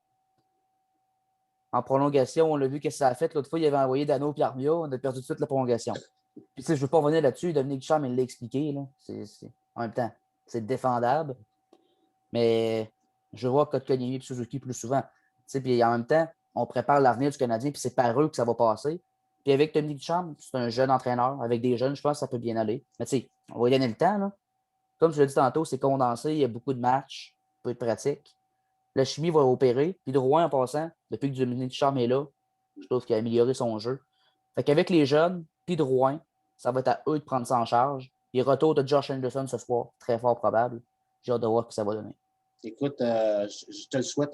En prolongation, on a vu ce que ça a fait. L'autre fois, il avait envoyé Danault et Armia, on a perdu tout de suite la prolongation. Puis je ne veux pas revenir là-dessus, Dominique Ducharme, il l'a expliqué. Là. En même temps, c'est défendable. Mais je vois Kotkaniemi et Suzuki plus souvent. Puis en même temps, on prépare l'avenir du Canadien, puis c'est par eux que ça va passer. Puis avec Dominique Ducharme, c'est un jeune entraîneur. Avec des jeunes, je pense que ça peut bien aller. Mais on va lui donner le temps. Là. Comme je l'ai dit tantôt, c'est condensé, il y a beaucoup de matchs, peu de pratique. La chimie va opérer. Puis Drouin, en passant, depuis que Dominique Ducharme est là, je trouve qu'il a amélioré son jeu. Fait qu'avec les jeunes, puis Drouin, ça va être à eux de prendre ça en charge. Puis retour de Josh Anderson ce soir, très fort probable. J'ai hâte de voir ce que ça va donner. Écoute, je te le souhaite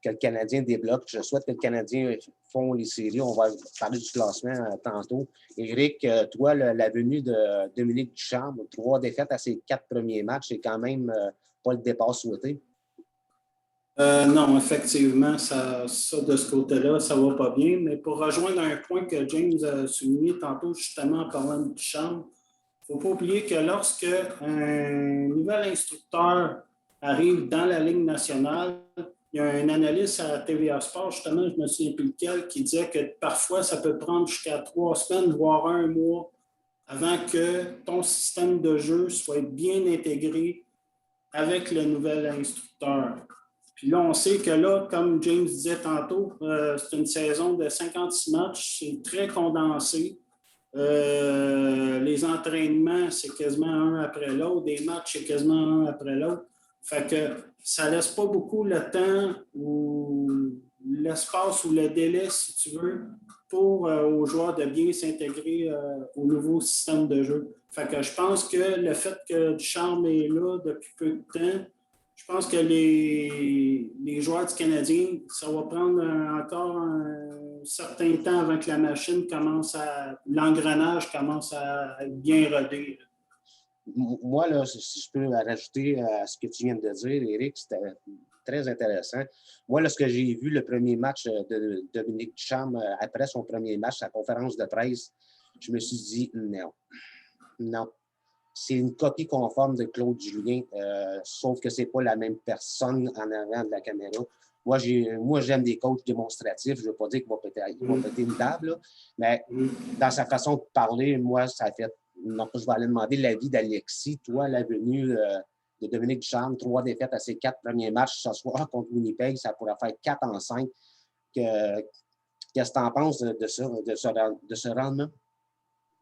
que le Canadien débloque. Je souhaite que le Canadien font les séries. On va parler du classement tantôt. Éric, toi, la venue de Dominique Ducharme, 3 défaites à ses 4 premiers matchs, c'est quand même pas le départ souhaité. Non, effectivement, ça, de ce côté-là, ça ne va pas bien. Mais pour rejoindre un point que James a souligné tantôt, justement, en parlant de Ducharme, il ne faut pas oublier que lorsque un nouvel instructeur arrive dans la Ligue nationale, il y a un analyste à TVA Sport, justement, je ne me souviens plus lequel, qui disait que parfois, ça peut prendre jusqu'à 3 semaines, voire 1 mois, avant que ton système de jeu soit bien intégré avec le nouvel instructeur. Puis là, on sait que là, comme James disait tantôt, c'est une saison de 56 matchs, c'est très condensé. Les entraînements, c'est quasiment un après l'autre. Des matchs, c'est quasiment un après l'autre. Fait que ça ne laisse pas beaucoup le temps ou l'espace ou le délai, si tu veux, pour aux joueurs de bien s'intégrer au nouveau système de jeu. Fait que je pense que le fait que Ducharme est là depuis peu de temps, je pense que les joueurs du Canadien, ça va prendre encore un certain temps avant que la machine l'engrenage commence à être bien rodé. Moi, là, si je peux rajouter à ce que tu viens de dire, Éric, c'était très intéressant. Moi, lorsque j'ai vu le premier match de Dominique Ducharme après son premier match, sa conférence de presse, je me suis dit non. Non. C'est une copie conforme de Claude Julien, sauf que ce n'est pas la même personne en avant de la caméra. Moi, j'aime des coachs démonstratifs. Je ne veux pas dire qu'ils vont péter une table, là, mais dans sa façon de parler, moi, ça a fait. Non, je vais aller demander l'avis d'Alexis. Toi, la venue de Dominique Ducharme, 3 défaites à ses 4 premiers matchs ce soir contre Winnipeg, ça pourrait faire 4 en 5. Qu'est-ce que tu en penses de ce rendement?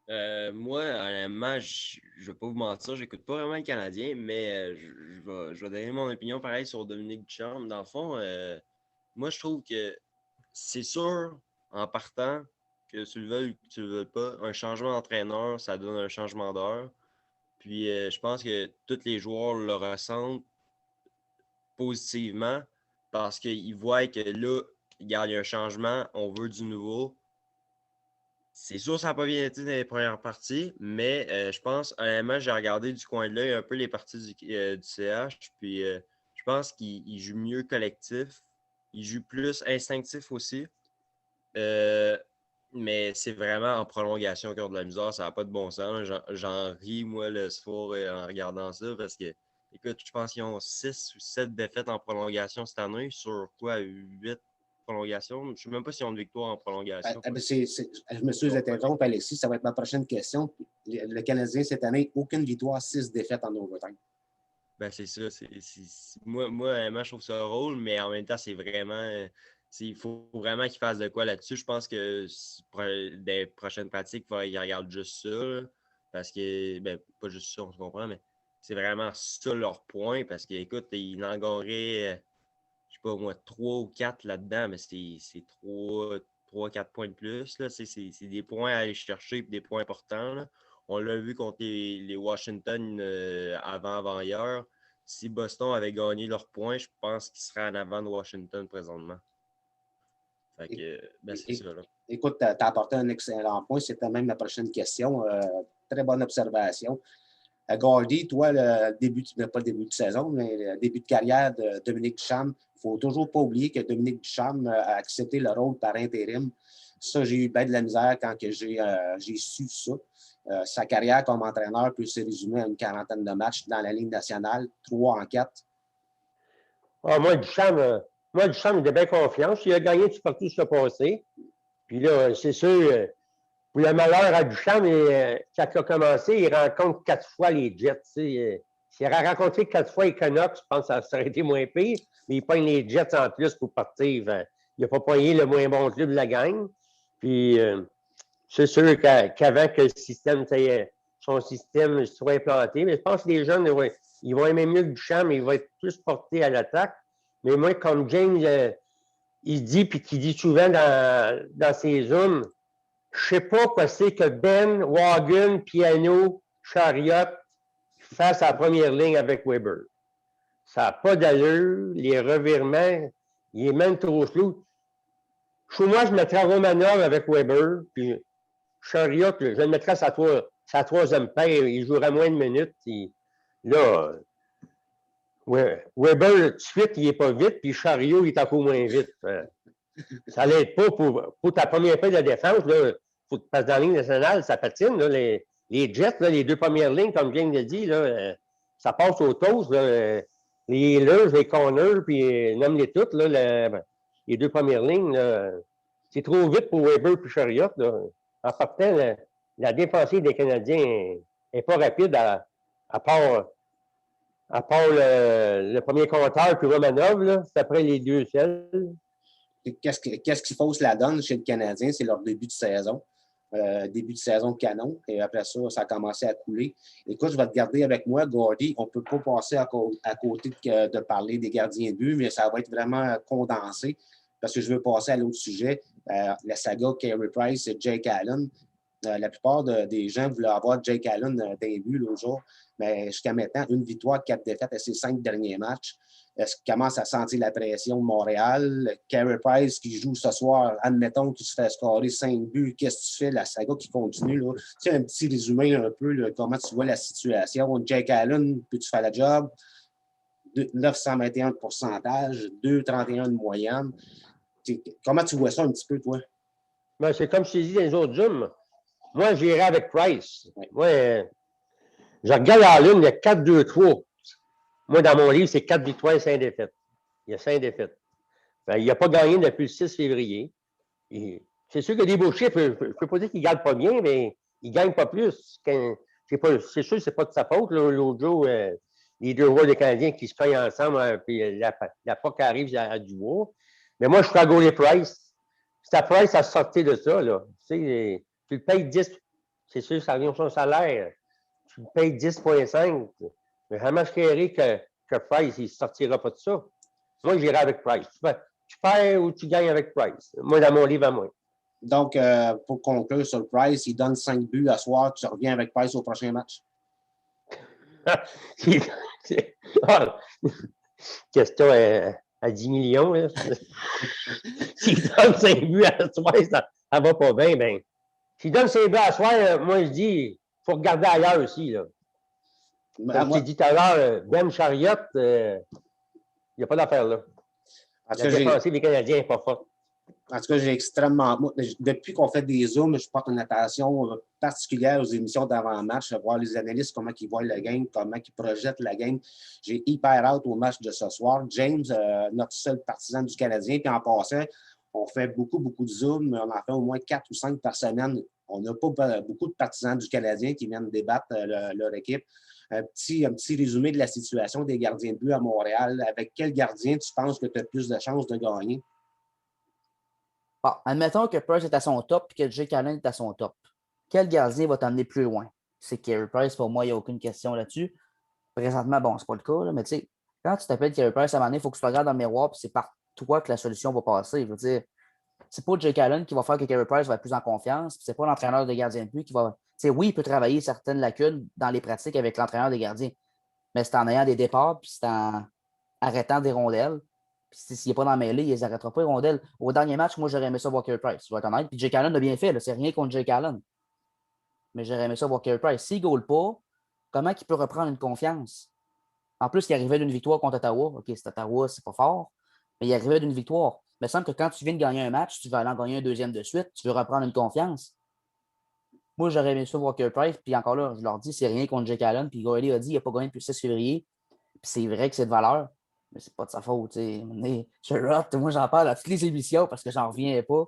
Moi, honnêtement, je ne vais pas vous mentir, j'écoute pas vraiment le Canadien, mais je vais donner mon opinion pareil sur Dominique Ducharme. Dans le fond, moi, je trouve que c'est sûr, en partant, que tu le veuilles ou que tu le veuilles pas, un changement d'entraîneur, ça donne un changement d'heure. Puis, je pense que tous les joueurs le ressentent positivement parce qu'ils voient que là, regarde, il y a un changement, on veut du nouveau. C'est sûr, ça n'a pas bien été dans les premières parties, mais je pense, honnêtement, j'ai regardé du coin de l'œil un peu les parties du CH, puis je pense qu'il joue mieux collectif, il joue plus instinctif aussi, euh, mais c'est vraiment en prolongation au cœur de la misère, ça n'a pas de bon sens. J'en ris, moi, le soir en regardant ça, parce que, écoute, je pense qu'ils ont 6 ou 7 défaites en prolongation cette année, sur quoi, 8 prolongations? Je ne sais même pas s'ils ont une victoire en prolongation. Je me suis interrompu, Alexis, ça va être ma prochaine question. Le Canadien, cette année, aucune victoire, 6 défaites en overtime. Ben, c'est ça. Moi, honnêtement, je trouve ça drôle, mais en même temps, c'est vraiment. Il faut vraiment qu'il fasse de quoi là-dessus. Je pense que des prochaines pratiques, il faut qu'il regarde juste ça. Là, parce que, ben, pas juste ça, on se comprend, mais c'est vraiment ça leur point. Parce qu'écoute, ils en gagneraient, je sais pas moi, 3 ou 4 là-dedans, mais c'est 3-4 points de plus. Là. C'est des points à aller chercher et des points importants. Là. On l'a vu contre les Washington avant-hier. Si Boston avait gagné leurs points, je pense qu'ils seraient en avant de Washington présentement. Fait que, ben c'est ça. Là. Écoute, tu as apporté un excellent point. C'était même ma prochaine question. Très bonne observation. Gordy, toi, pas le début de saison, mais le début de carrière de Dominique Ducharme, il ne faut toujours pas oublier que Dominique Ducharme a accepté le rôle par intérim. Ça, j'ai eu bien de la misère quand j'ai su ça. Sa carrière comme entraîneur peut se résumer à une quarantaine de matchs dans la Ligue nationale, 3 en 4. Ah, moi, Ducharme, il a bien confiance. Il a gagné tout partout sur le passé. Puis là, c'est sûr, pour le malheur à Duchamp, quand il a commencé, il rencontre 4 fois les Jets. S'il aurait rencontré 4 fois les Canucks, je pense que ça aurait été moins pire, mais il pogne les Jets en plus pour partir. Il n'a pas pogné le moins bon club de la gang. Puis c'est sûr qu'avant que son système soit implanté, mais je pense que les jeunes, ils vont aimer mieux que Duchamp, mais il va être plus porté à l'attaque. Mais moi, comme James, il dit, puis qu'il dit souvent dans ses zooms, je ne sais pas quoi c'est que Ben, Wagon, Piano, Chariot fassent la première ligne avec Weber. Ça n'a pas d'allure. Les revirements, il est même trop flou. Chez moi, je mettrais Romanov avec Weber, puis Chariot, je le mettrais sa troisième paire. Il jouerait moins de minutes. Là, Weber, tout de suite, il n'est pas vite, puis Chariot, il est encore moins vite. Ça l'aide pas pour ta première paire de défense. Là, faut que tu passes dans la ligne nationale, ça patine. Là, les Jets, là, les 2 premières lignes, comme James l'a dit, là, ça passe au toast. Là, les luges, les corners, puis nomme-les toutes. Là, les 2 premières lignes, c'est trop vite pour Weber et Chariot. Là. En partant, la défensive des Canadiens n'est pas rapide à part le premier compteur puis Romanov. C'est après les 2 seuls. Qu'est-ce qui fausse la donne chez le Canadien? C'est leur début de saison. Début de saison canon. Et après ça, ça a commencé à couler. Écoute, je vais te garder avec moi, Gordy. On ne peut pas passer à côté de parler des gardiens de but, mais ça va être vraiment condensé parce que je veux passer à l'autre sujet. La saga Carey Price et Jake Allen. La plupart des gens voulaient avoir Jake Allen d'un but l'autre jour, mais jusqu'à maintenant, 1 victoire, 4 défaites à ses 5 derniers matchs. Est-ce qu'il commence à sentir la pression de Montréal? Carey Price qui joue ce soir, admettons qu'il se fait scorer 5 buts, qu'est-ce que tu fais? La saga qui continue. Là. Tu sais, un petit résumé un peu, là, comment tu vois la situation. Jake Allen, peux-tu faire le job? 921 de pourcentage, 2,31 de moyenne. Comment tu vois ça un petit peu, toi? Ben, c'est comme je t'ai dit dans les autres Zooms. Moi, j'irai avec Price. Oui. Moi, je regarde la lune, il y a 4-2-3. Moi, dans mon livre, c'est 4 victoires et 5 défaites. Il y a 5 défaites. Ben, il n'a pas gagné depuis le 6 février. C'est sûr que des beaux chiffres, je ne peux pas dire qu'il ne gagne pas bien, mais il ne gagne pas plus. C'est sûr que ce n'est pas de sa faute. L'autre jour, les 2 joueurs des Canadiens qui se payent ensemble, puis la POC arrive à Dubois. Mais moi, je suis à Goalie Price. C'est à Price à sortir de ça. Là. Tu le payes c'est sûr que ça revient sur son salaire. Tu me payes 10,5, mais vraiment, je créerais que Price, il ne sortira pas de ça. Moi, j'irai avec Price. Tu perds ou tu gagnes avec Price. Moi, dans mon livre à moi. Donc, pour conclure sur Price, il donne 5 buts à soir. Tu reviens avec Price au prochain match. Question à 10 millions. Là. S'il donne 5 buts à soir, ça va pas bien. Ben. S'il donne 5 buts à soir, moi, je dis, il faut regarder ailleurs aussi. Là. Comme tu dis tout à l'heure, Ben Chariot, il n'y a pas d'affaire là. La défensive des Canadiens n'est pas forte. En tout cas, j'ai extrêmement. Moi, depuis qu'on fait des Zooms, je porte une attention particulière aux émissions d'avant-match, voir les analystes, comment ils voient la game, comment ils projettent la game. J'ai hyper hâte au match de ce soir. James, notre seul partisan du Canadien, puis en passant, on fait beaucoup de Zooms. On en fait au moins 4 ou 5 par semaine. On n'a pas beaucoup de partisans du Canadien qui viennent débattre leur équipe. Un petit résumé de la situation des gardiens de but à Montréal. Avec quel gardien tu penses que tu as plus de chances de gagner? Bon, admettons que Price est à son top et que Jake Allen est à son top. Quel gardien va t'emmener plus loin? C'est Carey Price, pour moi, il n'y a aucune question là-dessus. Présentement, bon, c'est pas le cas, là, mais tu sais, quand tu t'appelles Carey Price, à un moment donné, il faut que tu te regardes dans le miroir et c'est par toi que la solution va passer. Je veux dire, c'est pas Jake Allen qui va faire que Carey Price va être plus en confiance, c'est pas l'entraîneur de gardien de but qui va. Tu sais, oui, il peut travailler certaines lacunes dans les pratiques avec l'entraîneur des gardiens, mais c'est en ayant des départs puis c'est en arrêtant des rondelles. Puis s'il n'est pas dans la mêlée, il ne les arrêtera pas les rondelles. Au dernier match, moi, j'aurais aimé ça voir Carey Price. Je vais être honnête. Puis Jake Allen l'a bien fait. C'est rien contre Jake Allen. Mais j'aurais aimé ça voir Carey Price. S'il ne goal pas, comment il peut reprendre une confiance? En plus, il arrivait d'une victoire contre Ottawa. OK, c'est Ottawa, c'est pas fort. Mais il arrivait d'une victoire. Il me semble que quand tu viens de gagner un match, tu veux aller en gagner un deuxième de suite, tu veux reprendre une confiance. Moi, j'aurais aimé ça voir Carey Price. Puis encore là, je leur dis, c'est rien contre Jake Allen. Puis Gordy a dit, il n'a pas gagné depuis le 6 février. Puis c'est vrai que c'est de valeur. Mais c'est pas de sa faute. Moi, j'en parle à toutes les émissions parce que j'en reviens pas.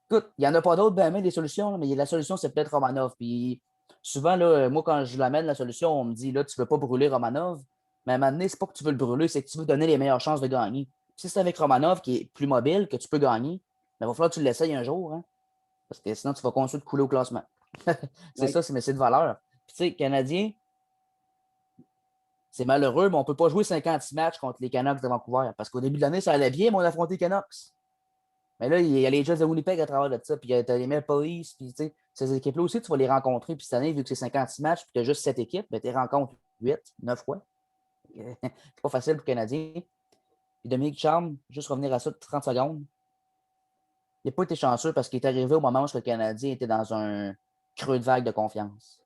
Écoute, il n'y en a pas d'autres, ben, des solutions, là, mais la solution, c'est peut-être Romanov. Puis souvent, là, moi, quand je l'amène la solution, on me dit là, tu ne veux pas brûler Romanov. Mais à un moment donné, c'est pas que tu veux le brûler, c'est que tu veux donner les meilleures chances de gagner. Si c'est avec Romanov qui est plus mobile, que tu peux gagner, il va falloir que tu l'essayes un jour. Hein, parce que sinon, tu vas continuer de couler au classement. C'est ça, mais c'est de valeur. Puis tu sais, Canadien, c'est malheureux, mais on ne peut pas jouer 56 matchs contre les Canucks de Vancouver. Parce qu'au début de l'année, ça allait bien, mais on a affronté les Canucks. Mais là, il y a les Jets de Winnipeg à travers de ça. Puis il y a les Maple Police. Puis tu sais, ces équipes-là aussi, tu vas les rencontrer. Puis cette année, vu que c'est 56 matchs, puis tu as juste 7 équipes, ben, tu les rencontres 8, 9 fois. C'est pas facile pour les Canadiens. Puis Dominique Charme, juste revenir à ça de 30 secondes. Il n'a pas été chanceux parce qu'il est arrivé au moment où le Canadien était dans un creux de vague de confiance.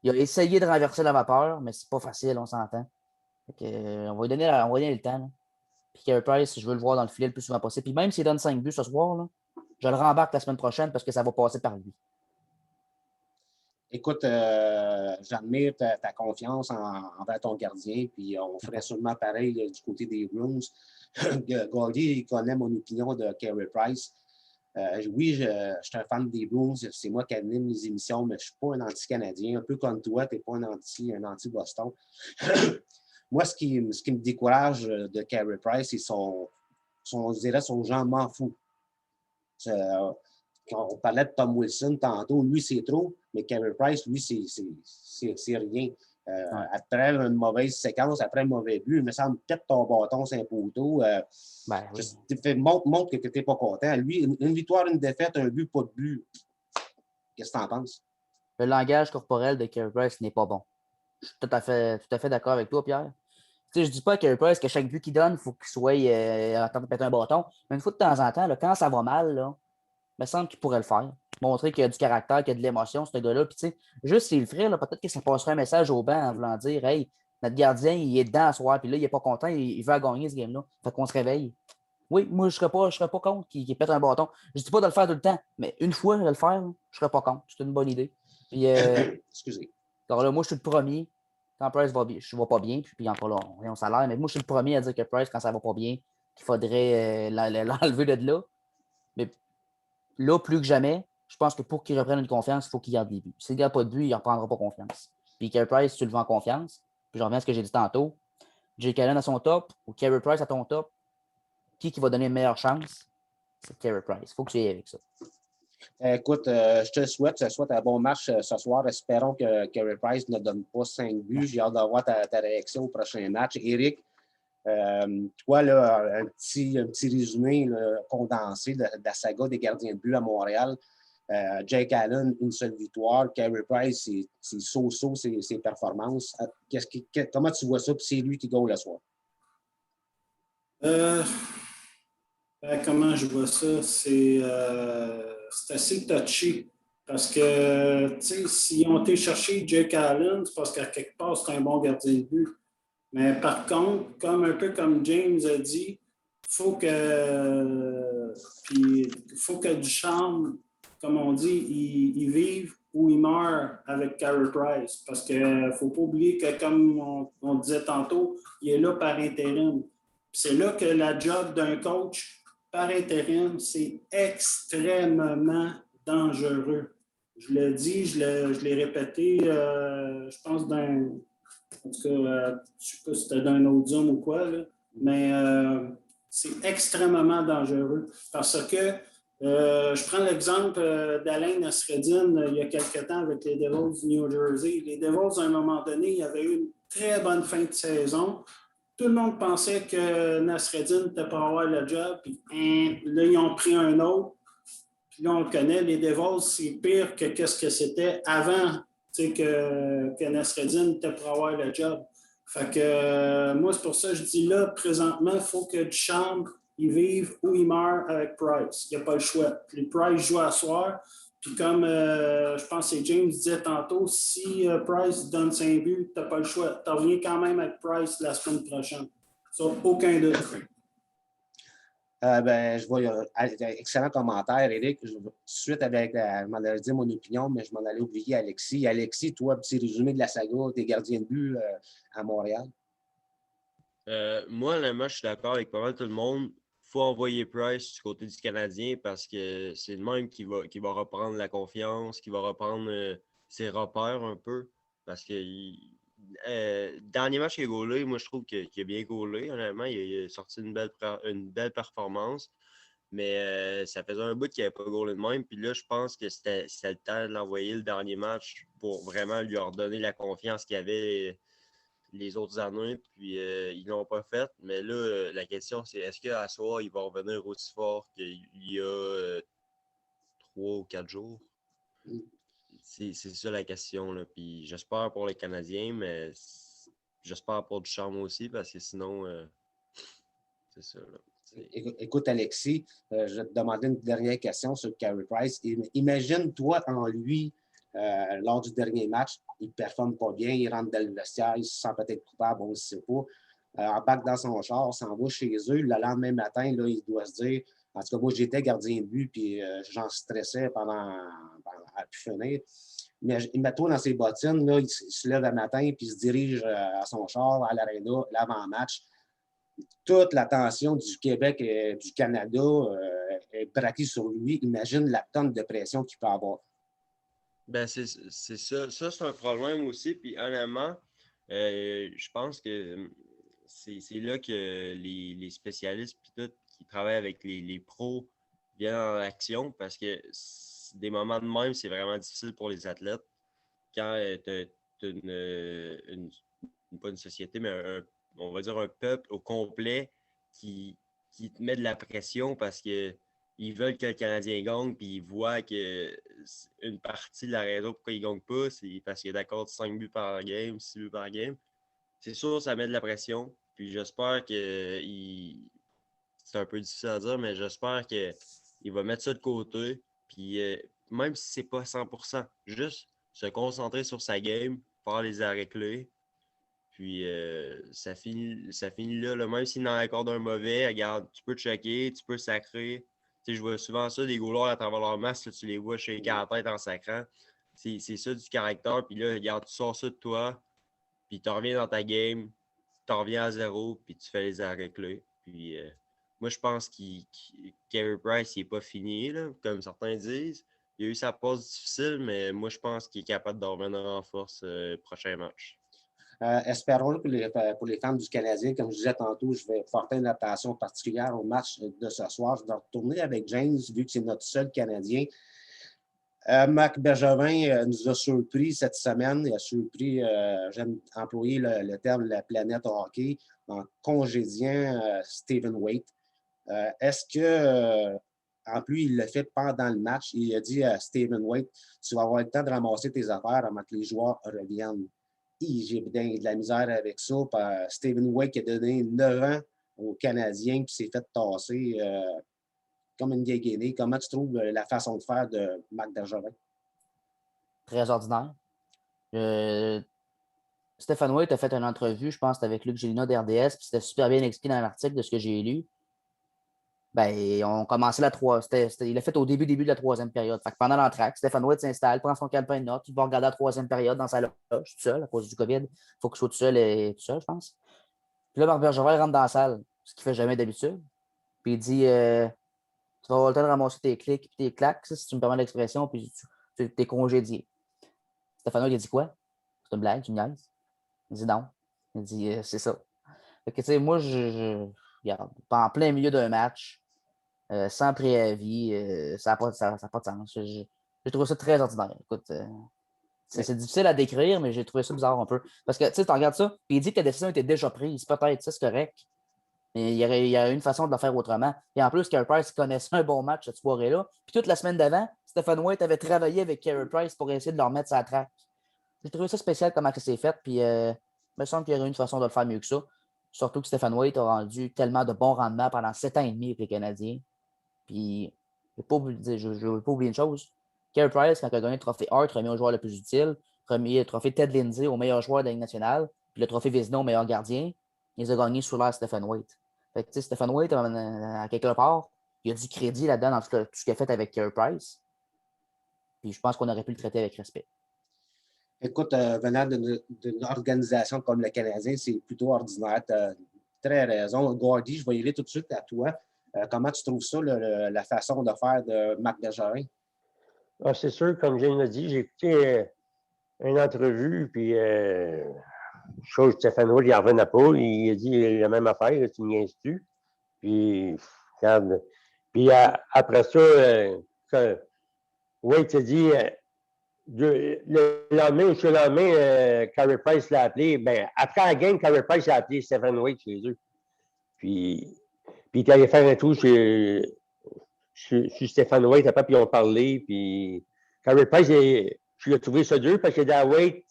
Il a essayé de renverser la vapeur, mais c'est pas facile, on s'entend. On va lui donner le temps. Là. Puis Carey Price, je veux le voir dans le filet le plus souvent possible. Puis même s'il donne 5 buts ce soir, là, je le rembarque la semaine prochaine parce que ça va passer par lui. Écoute, j'admire ta confiance envers ton gardien, puis on ferait sûrement pareil du côté des Bruins. Gordy connaît mon opinion de Carey Price. Oui, je suis un fan des Bruins, c'est moi qui anime les émissions, mais je ne suis pas un anti-Canadien. Un peu comme toi, tu n'es pas un anti-Boston. Moi, ce qui me décourage de Carey Price, c'est son genre m'en fou. Quand on parlait de Tom Wilson tantôt, lui, c'est trop, mais Carey Price, lui, c'est rien. Après une mauvaise séquence, après un mauvais but, il me semble peut-être ton bâton, c'est un poteau. Oui. Montre que tu n'es pas content. Lui, une victoire, une défaite, un but, pas de but. Qu'est-ce que tu en penses? Le langage corporel de Carey Price n'est pas bon. Je suis tout à fait d'accord avec toi, Pierre. Tu sais, je ne dis pas à Carey Price que chaque but qu'il donne, il faut qu'il soit en train de péter un bâton. Mais une fois de temps en temps, là, quand ça va mal, là, il me semble qu'il pourrait le faire. Montrer qu'il y a du caractère, qu'il y a de l'émotion, ce gars-là. Puis, tu sais, juste s'il le ferait, peut-être que ça passerait un message au banc en voulant dire hey, notre gardien, il est dedans à soir, puis là, il n'est pas content, il veut gagner ce game-là. Fait qu'on se réveille. Oui, moi, je ne serais pas contre qu'il pète un bâton. Je ne dis pas de le faire tout le temps, mais une fois, de le faire, je ne serais pas contre. C'est une bonne idée. Puis, excusez. Alors là, moi, je suis le premier. Quand Price va bien, je ne vais pas bien, puis encore là, on salaire, mais moi, je suis le premier à dire que Price, quand ça ne va pas bien, qu'il faudrait l'enlever de là. Mais là, plus que jamais, je pense que pour qu'il reprenne une confiance, il faut qu'il garde des buts. S'il ne garde pas de but, il ne reprendra pas confiance. Puis Carey Price, tu le veux en confiance. Puis je reviens à ce que j'ai dit tantôt. Jake Allen à son top ou Carey Price à ton top, qui va donner une meilleure chance? C'est Carey Price. Il faut que tu y ailles avec ça. Écoute, je te souhaite un bon match ce soir. Espérons que Carey Price ne donne pas 5 buts. J'ai hâte d'avoir ta réaction au prochain match. Éric, toi, là, un petit résumé là, condensé de la saga des gardiens de but à Montréal. Jake Allen, une seule victoire. Carey Price, c'est so-so ses performances. Comment tu vois ça? Puis c'est lui qui gagne le soir. Comment je vois ça? C'est assez touché. Parce que, tu sais, s'ils ont été chercher Jake Allen, c'est parce qu'à quelque part, c'est un bon gardien de but. Mais par contre, un peu comme James a dit, faut que Ducharme, comme on dit, il vive ou il meurt avec Carey Price. Parce qu'il ne faut pas oublier que, comme on disait tantôt, il est là par intérim. C'est là que la job d'un coach par intérim, c'est extrêmement dangereux. Je l'ai dit, je l'ai répété, je pense, en tout cas, je ne sais pas si c'était d'un autre Zoom ou quoi, là, mais c'est extrêmement dangereux parce que je prends l'exemple d'Alain Nasreddine il y a quelque temps avec les Devils du New Jersey. Les Devils, à un moment donné, il y avait eu une très bonne fin de saison. Tout le monde pensait que Nasreddine était pour avoir le job, puis là, ils ont pris un autre. Puis là, on le connaît, les Devils, c'est pire que ce que c'était avant que Nasreddine était pour avoir le job. Fait que moi, c'est pour ça que je dis là, présentement, il faut que Ducharme, il vive ou il meurt avec Price. Il n'y a pas le choix. Puis Price joue à soir. Puis comme je pense que James disait tantôt, si Price donne 5 buts, tu n'as pas le choix. Tu reviens quand même avec Price la semaine prochaine. Sauf aucun doute. Je vois excellent commentaire, Éric. Tout de suite, je m'en allais dire mon opinion, mais je m'en allais oublier Alexis. Alexis, toi, petit résumé de la saga des gardiens de but à Montréal. Moi, honnêtement, je suis d'accord avec pas mal tout le monde. Il faut envoyer Price du côté du Canadien parce que c'est le même qui va reprendre la confiance, qui va reprendre ses repères un peu. Parce que dernier match qu'il a gaulé, moi je trouve qu'il a bien gaulé. Honnêtement, il a sorti une belle performance. Mais ça faisait un bout qu'il n'avait pas gaulé de même. Puis là, je pense que c'était le temps de l'envoyer le dernier match pour vraiment lui redonner la confiance qu'il avait les autres années, puis ils ne l'ont pas fait. Mais là, la question, c'est est-ce qu'à soir, il va revenir aussi fort qu'il y a 3 ou 4 jours? C'est ça la question. Là. Puis j'espère pour les Canadiens, mais j'espère pour Ducharme aussi, parce que sinon, c'est ça. Là. Écoute, Alexis, je vais te demander une dernière question sur Carey Price. Imagine-toi en lui, lors du dernier match, il ne performe pas bien, il rentre dans le vestiaire, il se sent peut-être coupable, on ne sait pas. Embarque dans son char, s'en va chez eux. Le lendemain matin, là, il doit se dire, en tout cas, moi, j'étais gardien de but, puis j'en stressais à pu finir. Mais mets-toi dans ses bottines, là, il se lève le matin, puis il se dirige à son char, à l'aréna, l'avant-match. Toute l'attention du Québec et du Canada est braquée sur lui. Imagine la tonne de pression qu'il peut avoir. Ben, c'est ça. Ça, c'est un problème aussi. Puis, honnêtement, je pense que c'est là que les spécialistes puis tout, qui travaillent avec les pros viennent en action parce que des moments de même, c'est vraiment difficile pour les athlètes. Quand tu as pas une société, mais on va dire un peuple au complet qui te met de la pression parce que ils veulent que le Canadien gagne, puis ils voient que une partie de la raison pourquoi ils ne gagnent pas, c'est parce qu'il est d'accord de 5 buts par game, 6 buts par game. C'est sûr, ça met de la pression. Puis j'espère que c'est un peu difficile à dire, mais j'espère qu'il va mettre ça de côté. Puis même si c'est pas 100%, juste se concentrer sur sa game, faire les arrêts clés. Puis ça finit là. Même s'il en accorde un mauvais, regarde, tu peux te checker, tu peux sacrer. Tu sais, je vois souvent ça, des goalers à travers leur masque, là, tu les vois shaker la tête en sacrant. C'est ça du caractère. Puis là, regarde, tu sors ça de toi, puis tu reviens dans ta game, tu reviens à zéro, puis tu fais les arrêts clés. Puis moi, je pense que Carey Price, il n'est pas fini, là, comme certains disent. Il a eu sa pause difficile, mais moi, je pense qu'il est capable de revenir en force prochain match. Espérons pour les fans du Canadien, comme je disais tantôt, je vais porter une attention particulière au match de ce soir. Je vais retourner avec James, vu que c'est notre seul Canadien. Marc Bergevin nous a surpris cette semaine. Il a surpris, j'aime employer le terme la planète hockey, en congédiant Stephen Waite. Est-ce que, en plus, il l'a fait pendant le match, il a dit à Stephen Waite, tu vas avoir le temps de ramasser tes affaires avant que les joueurs reviennent. J'ai de la misère avec ça. Stephen Waite qui a donné 9 ans aux Canadiens qui s'est fait tasser comme une guéguinée. Comment tu trouves la façon de faire de Marc Bergevin? Très ordinaire. Stéphane White a fait une entrevue, je pense, avec Luc Gélina d'RDS, puis c'était super bien expliqué dans l'article de ce que j'ai lu. Ben, on commençait il l'a fait au début de la troisième période. Fait que pendant l'entraque, Stéphane White s'installe, prend son calepin de notes, il va regarder la troisième période dans sa loge, tout seul, à cause du COVID. Il faut qu'il soit tout seul, je pense. Puis là, Marc Bergevin rentre dans la salle, ce qu'il ne fait jamais d'habitude. Puis il dit tu vas avoir le temps de ramasser tes clics et tes claques, si tu me permets l'expression, puis tu t'es congédié. Stéphane White, il a dit quoi? C'est une blague, tu me niaises? Il dit non. Il dit c'est ça. Fait que, tu sais, moi, regarde, en plein milieu d'un match, sans préavis, ça n'a pas de sens. J'ai trouvé ça très ordinaire. Écoute, c'est difficile à décrire, mais j'ai trouvé ça bizarre un peu. Parce que, tu sais, tu regardes ça, puis il dit que la décision était déjà prise. Peut-être, ça, c'est correct. Mais il y a une façon de le faire autrement. Et en plus, Carey Price connaissait un bon match cette soirée-là. Puis toute la semaine d'avant, Stephen White avait travaillé avec Carey Price pour essayer de leur mettre sa traque. J'ai trouvé ça spécial comment ça s'est fait. Puis il me semble qu'il y aurait une façon de le faire mieux que ça. Surtout que Stephen White a rendu tellement de bons rendements pendant 7 ans et demi avec les Canadiens. Puis je ne veux pas oublier une chose. Carey Price, quand il a gagné le trophée Hart, remis au joueur le plus utile, remis le trophée Ted Lindsay au meilleur joueur de la Ligue nationale, puis le trophée Vézina au meilleur gardien, il les a gagnés sous l'air Stephen White. Fait que, Stephen White, à quelque part, il a du crédit là-dedans dans tout ce qu'il a fait avec Carey Price. Puis je pense qu'on aurait pu le traiter avec respect. Écoute, venant d'une organisation comme le Canadien, c'est plutôt ordinaire. Tu as très raison. Gordy, je vais y aller tout de suite à toi. Comment tu trouves ça, la façon de faire de Marc Bergevin? Ah, c'est sûr, comme Jane l'a dit, j'ai écouté une entrevue, puis chose, Stéphane White, il n'en revenait pas. Il a dit la même affaire, tu me niaises-tu? Puis, regarde. Puis après ça, White s'est dit, le lendemain ou le lendemain, Carey Price l'a appelé. Ben, après la game, Carey Price a appelé Stephen White chez eux. Puis il est allé faire un tour chez Stephen White, après, puis ils ont parlé. Puis Carey Price, je l'ai trouvé ça dur parce que dans White,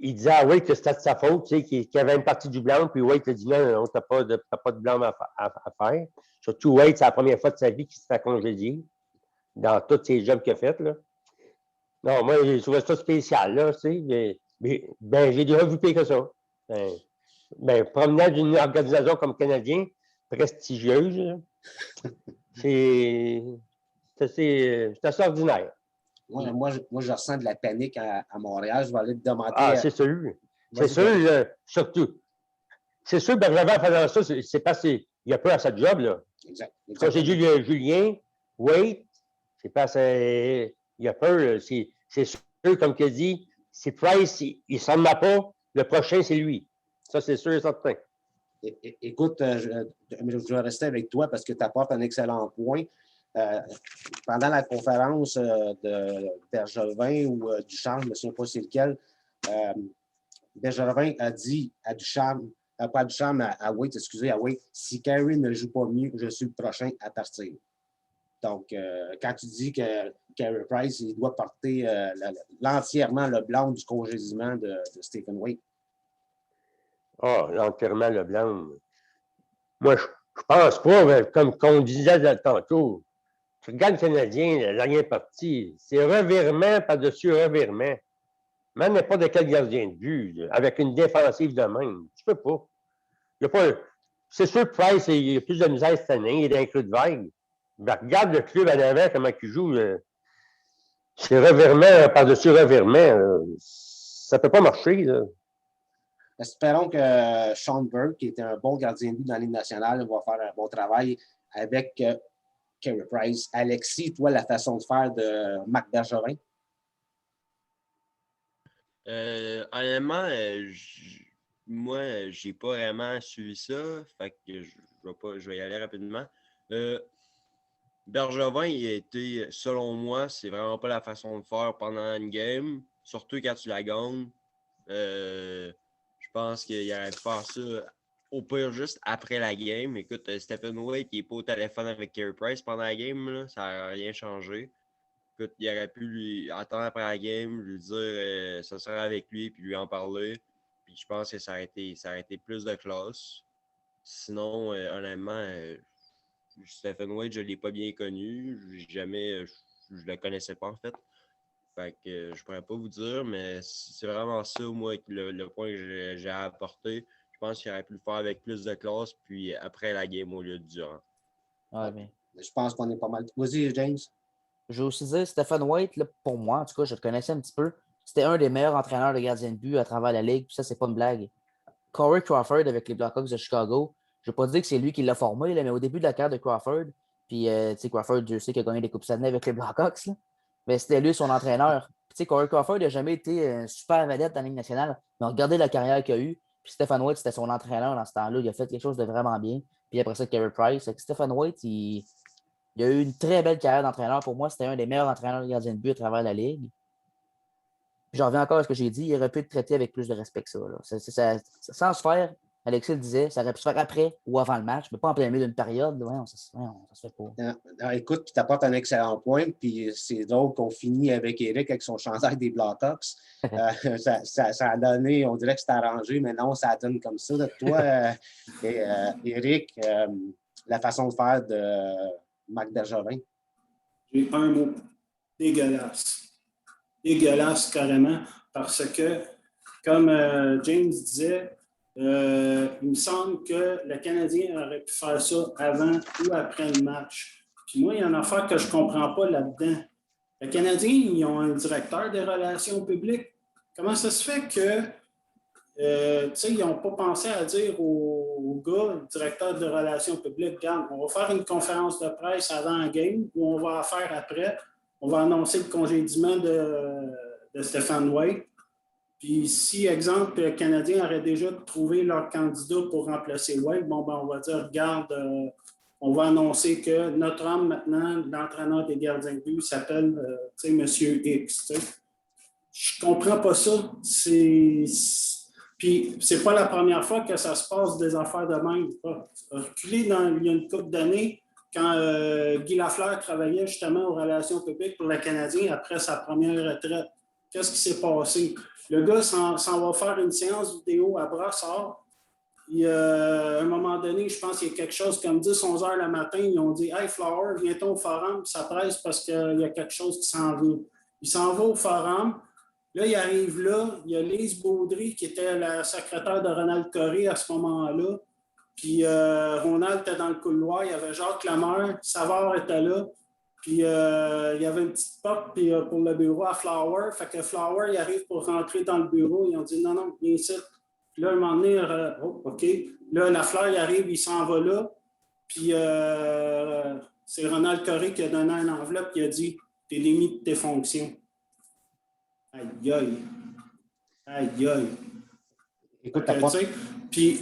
il disait à White que c'était de sa faute, tu sais, qu'il y avait une partie du blanc, puis White a dit non, t'as pas de blanc à faire. Surtout White, c'est la première fois de sa vie qu'il se fait congédier dans tous ses jobs qu'il a fait, là. Non, moi, j'ai trouvé ça spécial, là, tu sais. Ben, j'ai déjà vu pire que ça. Provenant d'une organisation comme Canadien, prestigieuse, là, c'est assez ordinaire. Ouais, moi, je ressens de la panique à Montréal. Je vais aller te demander. Ah, c'est sûr. C'est sûr, surtout. C'est sûr, Bergevin, en faisant ça, c'est parce qu'il a peur à sa job, là. Exact. Quand j'ai dit Julien, Wade, c'est parce qu'il a peur. C'est sûr, comme tu as dit, si Price, il ne s'en va pas, le prochain, c'est lui. Ça, c'est sûr et certain. Écoute, je vais rester avec toi parce que tu apportes un excellent point. Pendant la conférence de Bergevin ou Ducharme, je ne me souviens pas c'est lequel, Bergevin a dit à Ducharme, pas à Ducharme, à Waite, excusez, à Waite, si Carey ne joue pas mieux, je suis le prochain à partir. Donc, quand tu dis que Carey Price, il doit porter entièrement le blanc du congédiement de Stephen Waite. Ah, l'enterrement, le blanc. Moi, je pense pas, mais comme on disait tantôt, tu regardes le Canadien, la dernière partie, c'est revirement par-dessus revirement. Même n'importe quel gardien de but, avec une défensive de même. Tu peux pas. Il y a pas. C'est sûr que Price, il a plus de misère cette année, il est dans un creux de vague. Mais regarde le club à l'avant, comment il joue. C'est revirement par-dessus revirement. Ça peut pas marcher, là. Espérons que Sean Burke, qui était un bon gardien de but dans la Ligue nationale, va faire un bon travail avec Carey Price. Alexis, toi, la façon de faire de Marc Bergevin? Honnêtement, moi, j'ai pas vraiment suivi ça. Fait que je vais y aller rapidement. Bergevin, il a été, selon moi, c'est vraiment pas la façon de faire pendant une game, surtout quand tu la gagnes. Je pense qu'il aurait pu faire ça au pire juste après la game. Écoute, Stephen Wade, il n'est pas au téléphone avec Carey Price pendant la game, là, ça n'a rien changé. Écoute, il aurait pu lui attendre après la game, lui dire ça serait avec lui, puis lui en parler. Puis je pense que ça aurait été plus de classe. Sinon, honnêtement, Stephen Wade, je ne l'ai pas bien connu. Jamais, je le connaissais pas en fait. Fait que je pourrais pas vous dire, mais c'est vraiment ça, moi, le point que j'ai apporté. Je pense qu'il aurait pu le faire avec plus de classe, puis après la game au lieu de durant. Ouais, mais Je pense qu'on est pas mal. Vas-y, James. je vais aussi dire, Stephen White, là, pour moi, en tout cas, je le connaissais un petit peu. C'était un des meilleurs entraîneurs de gardien de but à travers la ligue. Puis ça, c'est pas une blague. Corey Crawford avec les Blackhawks de Chicago, je ne vais pas dire que c'est lui qui l'a formé, là, mais au début de la carrière de Crawford, puis tu sais, Crawford, je sais qu'il a gagné des Coupes Stanley avec les Blackhawks, là, mais c'était lui son entraîneur. Tu sais, Corey Crawford n'a jamais été un super vedette dans la Ligue nationale, mais regardez la carrière qu'il a eue. Puis Stephen White, c'était son entraîneur dans ce temps-là. Il a fait quelque chose de vraiment bien. Puis après ça, Carey Price. Stephen White, il a eu une très belle carrière d'entraîneur. Pour moi, c'était un des meilleurs entraîneurs de gardien de but à travers la Ligue. Puis j'en reviens encore à ce que j'ai dit, il aurait pu être traité avec plus de respect que ça. Là. Sans se faire, Alexis le disait, ça aurait pu se faire après ou avant le match, mais pas en plein milieu d'une période. Ouais, ça se fait pas. Écoute, tu apportes un excellent point, puis c'est drôle qu'on finit avec Eric avec son chandail des Blackhawks. Ça a donné, on dirait que c'était arrangé, mais non, ça donne comme ça. Toi, Eric, la façon de faire de Marc Bergevin? J'ai un mot, dégueulasse. Dégueulasse carrément, parce que, comme James disait, il me semble que le Canadien aurait pu faire ça avant ou après le match. Puis moi, il y a une affaire que je ne comprends pas là-dedans. Le Canadien, ils ont un directeur des relations publiques. Comment ça se fait que ils n'ont pas pensé à dire au gars, le directeur de relations publiques, regarde, on va faire une conférence de presse avant la game ou on va la faire après. On va annoncer le congédiement de Stephen Wade. Puis si, exemple, le Canadien aurait déjà trouvé leur candidat pour remplacer Wade, bon, ben, on va dire, regarde, on va annoncer que notre homme maintenant, l'entraîneur des gardiens de but, s'appelle M. X. Je ne comprends pas ça. Puis, c'est pas la première fois que ça se passe des affaires de même. Reculé il y a une couple d'années, quand Guy Lafleur travaillait justement aux relations publiques pour le Canadien après sa première retraite. Qu'est-ce qui s'est passé? Le gars s'en va faire une séance vidéo à Brassard. À un moment donné, je pense qu'il y a quelque chose comme 10-11 heures le matin, ils ont dit « Hey, Flower, viens-t'en au forum, ça presse parce qu'il y a quelque chose qui s'en vient. » Il s'en va au forum. Là, il arrive là, il y a Lise Baudry qui était la secrétaire de Ronald Coré à ce moment-là. Puis Ronald était dans le couloir, il y avait Jacques Lamer, Savard était là. Puis il y avait une petite porte pour le bureau à Flower. Fait que Flower, il arrive pour rentrer dans le bureau. Ils ont dit non, viens ici. Puis là, à un moment donné, OK. Là, Lafleur, il arrive, il s'en va là. Puis c'est Ronald Coré qui a donné une enveloppe qui a dit t'es démis de tes fonctions. Aïe, aïe. Aïe, aïe. Écoute, puis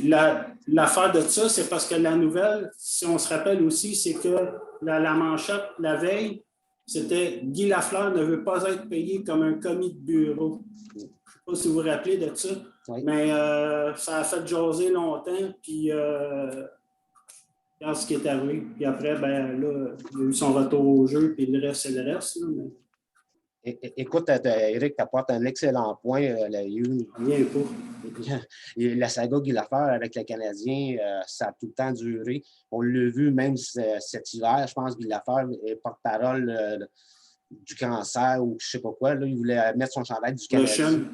l'affaire de ça, c'est parce que la nouvelle, si on se rappelle aussi, c'est que la manchette, la veille, c'était Guy Lafleur ne veut pas être payé comme un commis de bureau. Je ne sais pas si vous vous rappelez de ça, oui. Mais ça a fait jaser longtemps, puis quand ce qui est arrivé. Puis après, ben là, il a eu son retour au jeu, puis le reste, c'est le reste. Là, mais... Écoute, Eric, tu apportes un excellent point. La saga Guy Lafleur avec le Canadien, ça a tout le temps duré. On l'a vu même cet hiver, je pense, Guy Lafleur est porte-parole du cancer ou je ne sais pas quoi. Là, il voulait mettre son chandail du Canadien.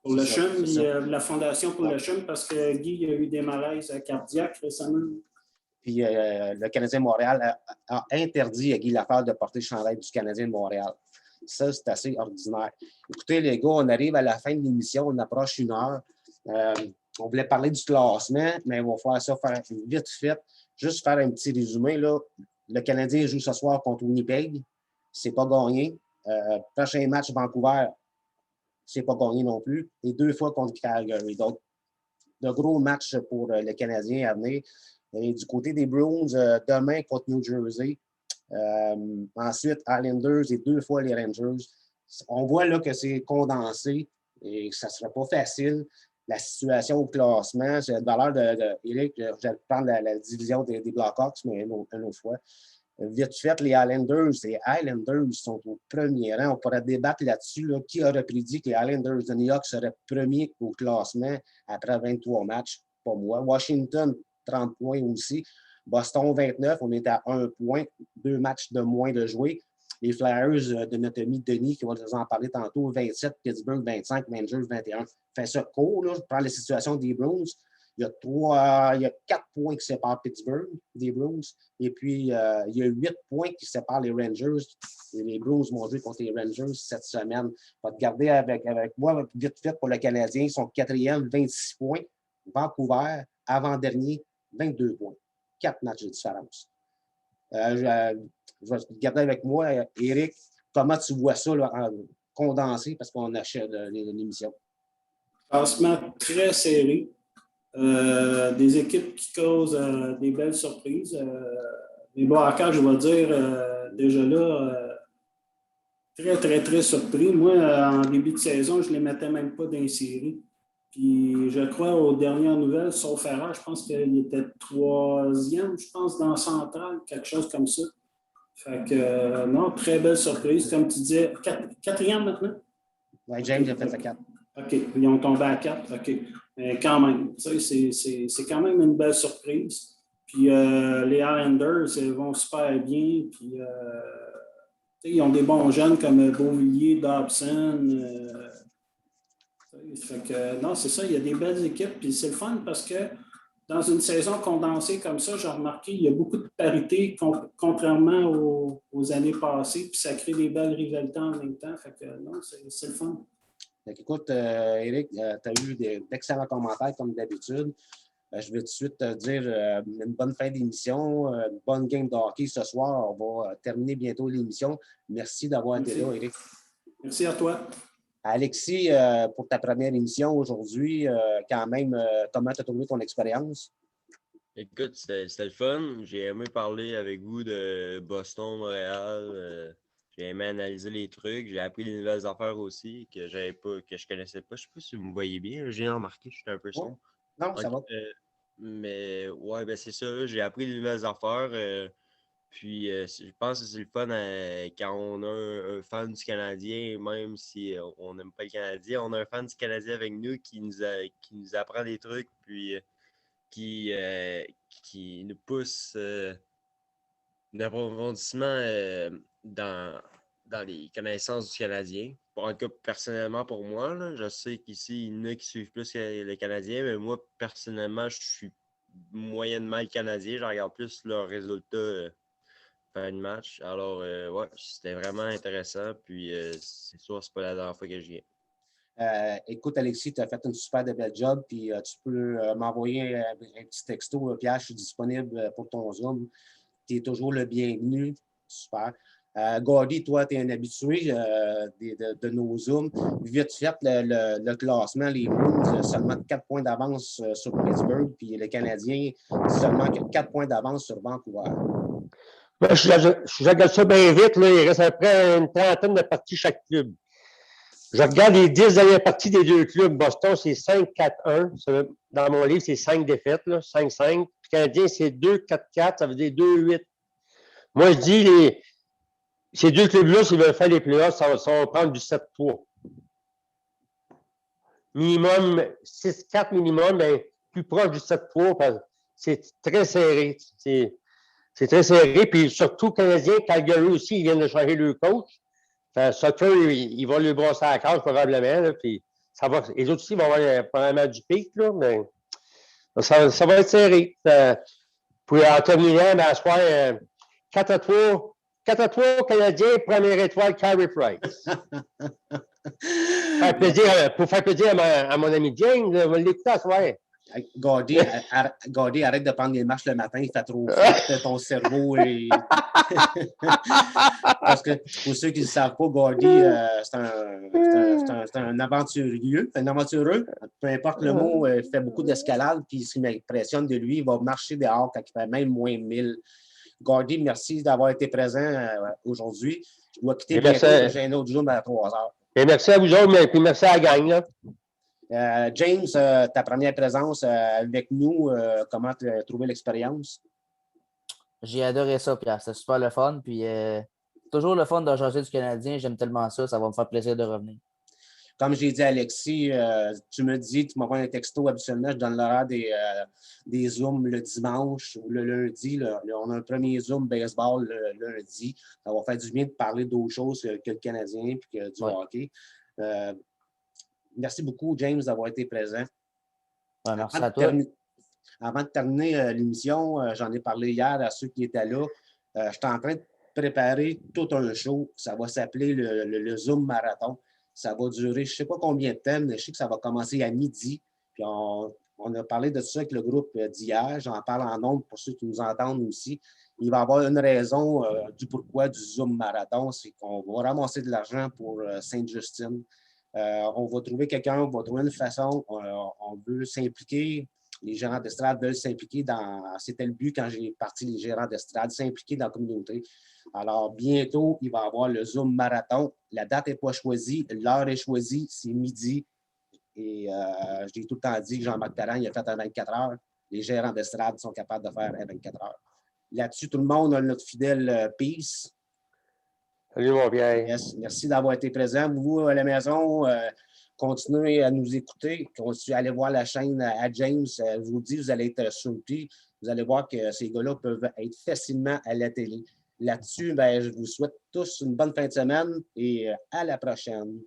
Pour le CHUM, la Fondation pour le CHUM, parce que Guy a eu des malaises cardiaques récemment. Puis le Canadien de Montréal a interdit à Guy Lafleur de porter le chandail du Canadien de Montréal. Ça, c'est assez ordinaire. Écoutez, les gars, on arrive à la fin de l'émission, on approche 1 heure. On voulait parler du classement, mais on va faire vite fait. Juste faire un petit résumé. Là. Le Canadien joue ce soir contre Winnipeg. C'est pas gagné. Prochain match, Vancouver, c'est pas gagné non plus. Et 2 fois contre Calgary. Donc, de gros matchs pour le Canadien à venir. Et du côté des Bruins, demain contre New Jersey. Ensuite, Islanders et 2 fois les Rangers. On voit là que c'est condensé et que ça ne sera pas facile. La situation au classement, j'ai une valeur Eric, je vais prendre la division des Blackhawks, mais une autre fois. Vite fait, les Islanders sont au premier rang. On pourrait débattre là-dessus. Là, qui aurait prédit que les Islanders de New York seraient premiers au classement après 23 matchs? Pas moi. Washington, 30 points aussi. Boston, 29. On est à 1 point. 2 matchs de moins de jouer. Les Flyers de notre ami Denis, qui va nous en parler tantôt, 27. Pittsburgh, 25. Rangers, 21. Fait ça court. Là. Je prends la situation des Bruins. Il y a 4 points qui séparent Pittsburgh des Bruins. Et puis, il y a 8 points qui séparent les Rangers. Et les Bruins vont jouer contre les Rangers cette semaine. Je vais te garder avec moi, vite fait, pour le Canadien. Ils sont 4e, 26 points. Vancouver, avant-dernier, 22 points. 4 matchs de différence. Je vais te garder avec moi, Éric. Comment tu vois ça là, condensé parce qu'on achète l'émission? Classement très serré. Des équipes qui causent des belles surprises. Les Blackhawks, je vais dire, déjà là, très, très, très surpris. Moi, en début de saison, je ne les mettais même pas dans les séries. Puis, je crois, aux dernières nouvelles, sauf erreur, je pense qu'il était 3e, je pense, dans le central, quelque chose comme ça. Fait que, non, très belle surprise. Comme tu disais, 4e maintenant? Oui, James a fait sa 4. OK, ils ont tombé à 4. OK. Mais quand même, c'est quand même une belle surprise. Puis les Islanders vont super bien. Puis ils ont des bons jeunes comme Beauvillier, Dobson. Fait que non, c'est ça, il y a des belles équipes. Puis c'est le fun parce que dans une saison condensée comme ça, j'ai remarqué qu'il y a beaucoup de parité contrairement aux années passées. Puis ça crée des belles rivalités en même temps. Fait que non, c'est le fun. Donc, écoute, Éric, tu as eu d'excellents commentaires comme d'habitude. Je vais tout de suite te dire une bonne fin d'émission, une bonne game de hockey ce soir. On va terminer bientôt l'émission. Merci d'avoir été là, Éric. Merci à toi. Alexis, pour ta première émission aujourd'hui, quand même, comment tu as trouvé ton expérience? Écoute, c'était le fun. J'ai aimé parler avec vous de Boston, Montréal. J'ai aimé analyser les trucs. J'ai appris des nouvelles affaires aussi que je connaissais pas. Je sais pas si vous me voyez bien. J'ai remarqué que je suis un peu sombre. Non, ça va. Mais ouais, ben c'est ça. J'ai appris des nouvelles affaires. Puis je pense que c'est le fun quand on a un fan du Canadien, même si on n'aime pas le Canadien, on a un fan du Canadien avec nous qui nous apprend des trucs, puis qui nous pousse d'approfondissement dans les connaissances du Canadien. En tout cas, personnellement, pour moi, là, je sais qu'ici, il y en a qui suivent plus le Canadien, mais moi, personnellement, je suis moyennement le Canadien. Je regarde plus leurs résultats fin de match. Alors, ouais, c'était vraiment intéressant. Puis, c'est sûr, c'est pas la dernière fois que je viens. Écoute, Alexis, tu as fait une super de belle job. Puis, tu peux m'envoyer un petit texto. Pierre, je suis disponible pour ton Zoom. Tu es toujours le bienvenu. Super. Gordy, toi, tu es un habitué de nos Zooms. Vite fait, le classement, les Bruins, seulement 4 points d'avance sur Pittsburgh. Puis, les Canadiens, seulement 4 points d'avance sur Vancouver. Ben, je regarde ça bien vite. Là. Il reste à peu près une trentaine de parties chaque club. Je regarde les 10 dernières parties des deux clubs. Boston, c'est 5-4-1. Dans mon livre, c'est 5 défaites, 5-5. Le Canadien, c'est 2-4-4. Ça veut dire 2-8. Moi, je dis, ces deux clubs-là, s'ils veulent faire les playoffs, ça va prendre du 7-3. Minimum, 6-4 minimum, mais plus proche du 7-3, parce que c'est très serré. C'est très serré. Puis surtout, le Canadien, Calgary aussi, ils viennent de changer le coach. Sutter, il va lui brosser à la cage probablement. Là, puis les autres aussi vont avoir probablement du pic, là, mais ça va être serré. Puis en terminant, à soir, 4-3 Canadiens, première étoile, Carey Price. Pour faire plaisir à mon ami James, on va l'écouter à soir. Gordy, arrête de prendre les marches le matin, il fait trop fort, ton cerveau est... Parce que pour ceux qui ne le savent pas, Gordy, c'est un aventureux, peu importe le mot, il fait beaucoup d'escalade, puis ce qui m'impressionne de lui, il va marcher dehors quand il fait même moins 1000. Gordy, merci d'avoir été présent aujourd'hui. Je dois quitter Et bientôt, merci. j'ai un autre Zoom à 3 heures. Et merci à vous autres, mais puis merci à la gang. Là. James, ta première présence avec nous, comment tu as trouvé l'expérience? J'ai adoré ça, Pierre. C'était super le fun. Puis, toujours le fun de jaser du Canadien. J'aime tellement ça. Ça va me faire plaisir de revenir. Comme j'ai dit à Alexis, tu m'envoies un texto habituellement, je donne l'horaire des Zooms le dimanche ou le lundi. Là, on a un premier Zoom baseball le lundi. Ça va faire du bien de parler d'autres choses que le Canadien et du hockey. Merci beaucoup, James, d'avoir été présent. Ouais, merci à toi. Avant de terminer l'émission, j'en ai parlé hier à ceux qui étaient là. Je suis en train de préparer tout un show. Ça va s'appeler le Zoom Marathon. Ça va durer, je ne sais pas combien de temps, mais je sais que ça va commencer à midi. Puis on a parlé de ça avec le groupe d'hier. J'en parle en nombre pour ceux qui nous entendent aussi. Il va y avoir une raison du pourquoi du Zoom Marathon, c'est qu'on va ramasser de l'argent pour Sainte-Justine. On va trouver quelqu'un, on va trouver une façon. On veut s'impliquer. Les gérants d'estrade veulent s'impliquer c'était le but quand j'ai parti les gérants d'estrade, s'impliquer dans la communauté. Alors, bientôt, il va y avoir le Zoom Marathon. La date n'est pas choisie, l'heure est choisie, c'est midi. Et j'ai tout le temps dit que Jean-Marc Tarrant, il a fait à 24 heures. Les gérants d'estrade sont capables de faire à 24 heures. Là-dessus, tout le monde a notre fidèle Peace. Salut, mon Pierre. Yes, merci d'avoir été présent. Vous, à la maison, continuez à nous écouter. Continuez à aller voir la chaîne à James. Je vous dis, vous allez être surpris. Vous allez voir que ces gars-là peuvent être facilement à la télé. Là-dessus, je vous souhaite tous une bonne fin de semaine et à la prochaine.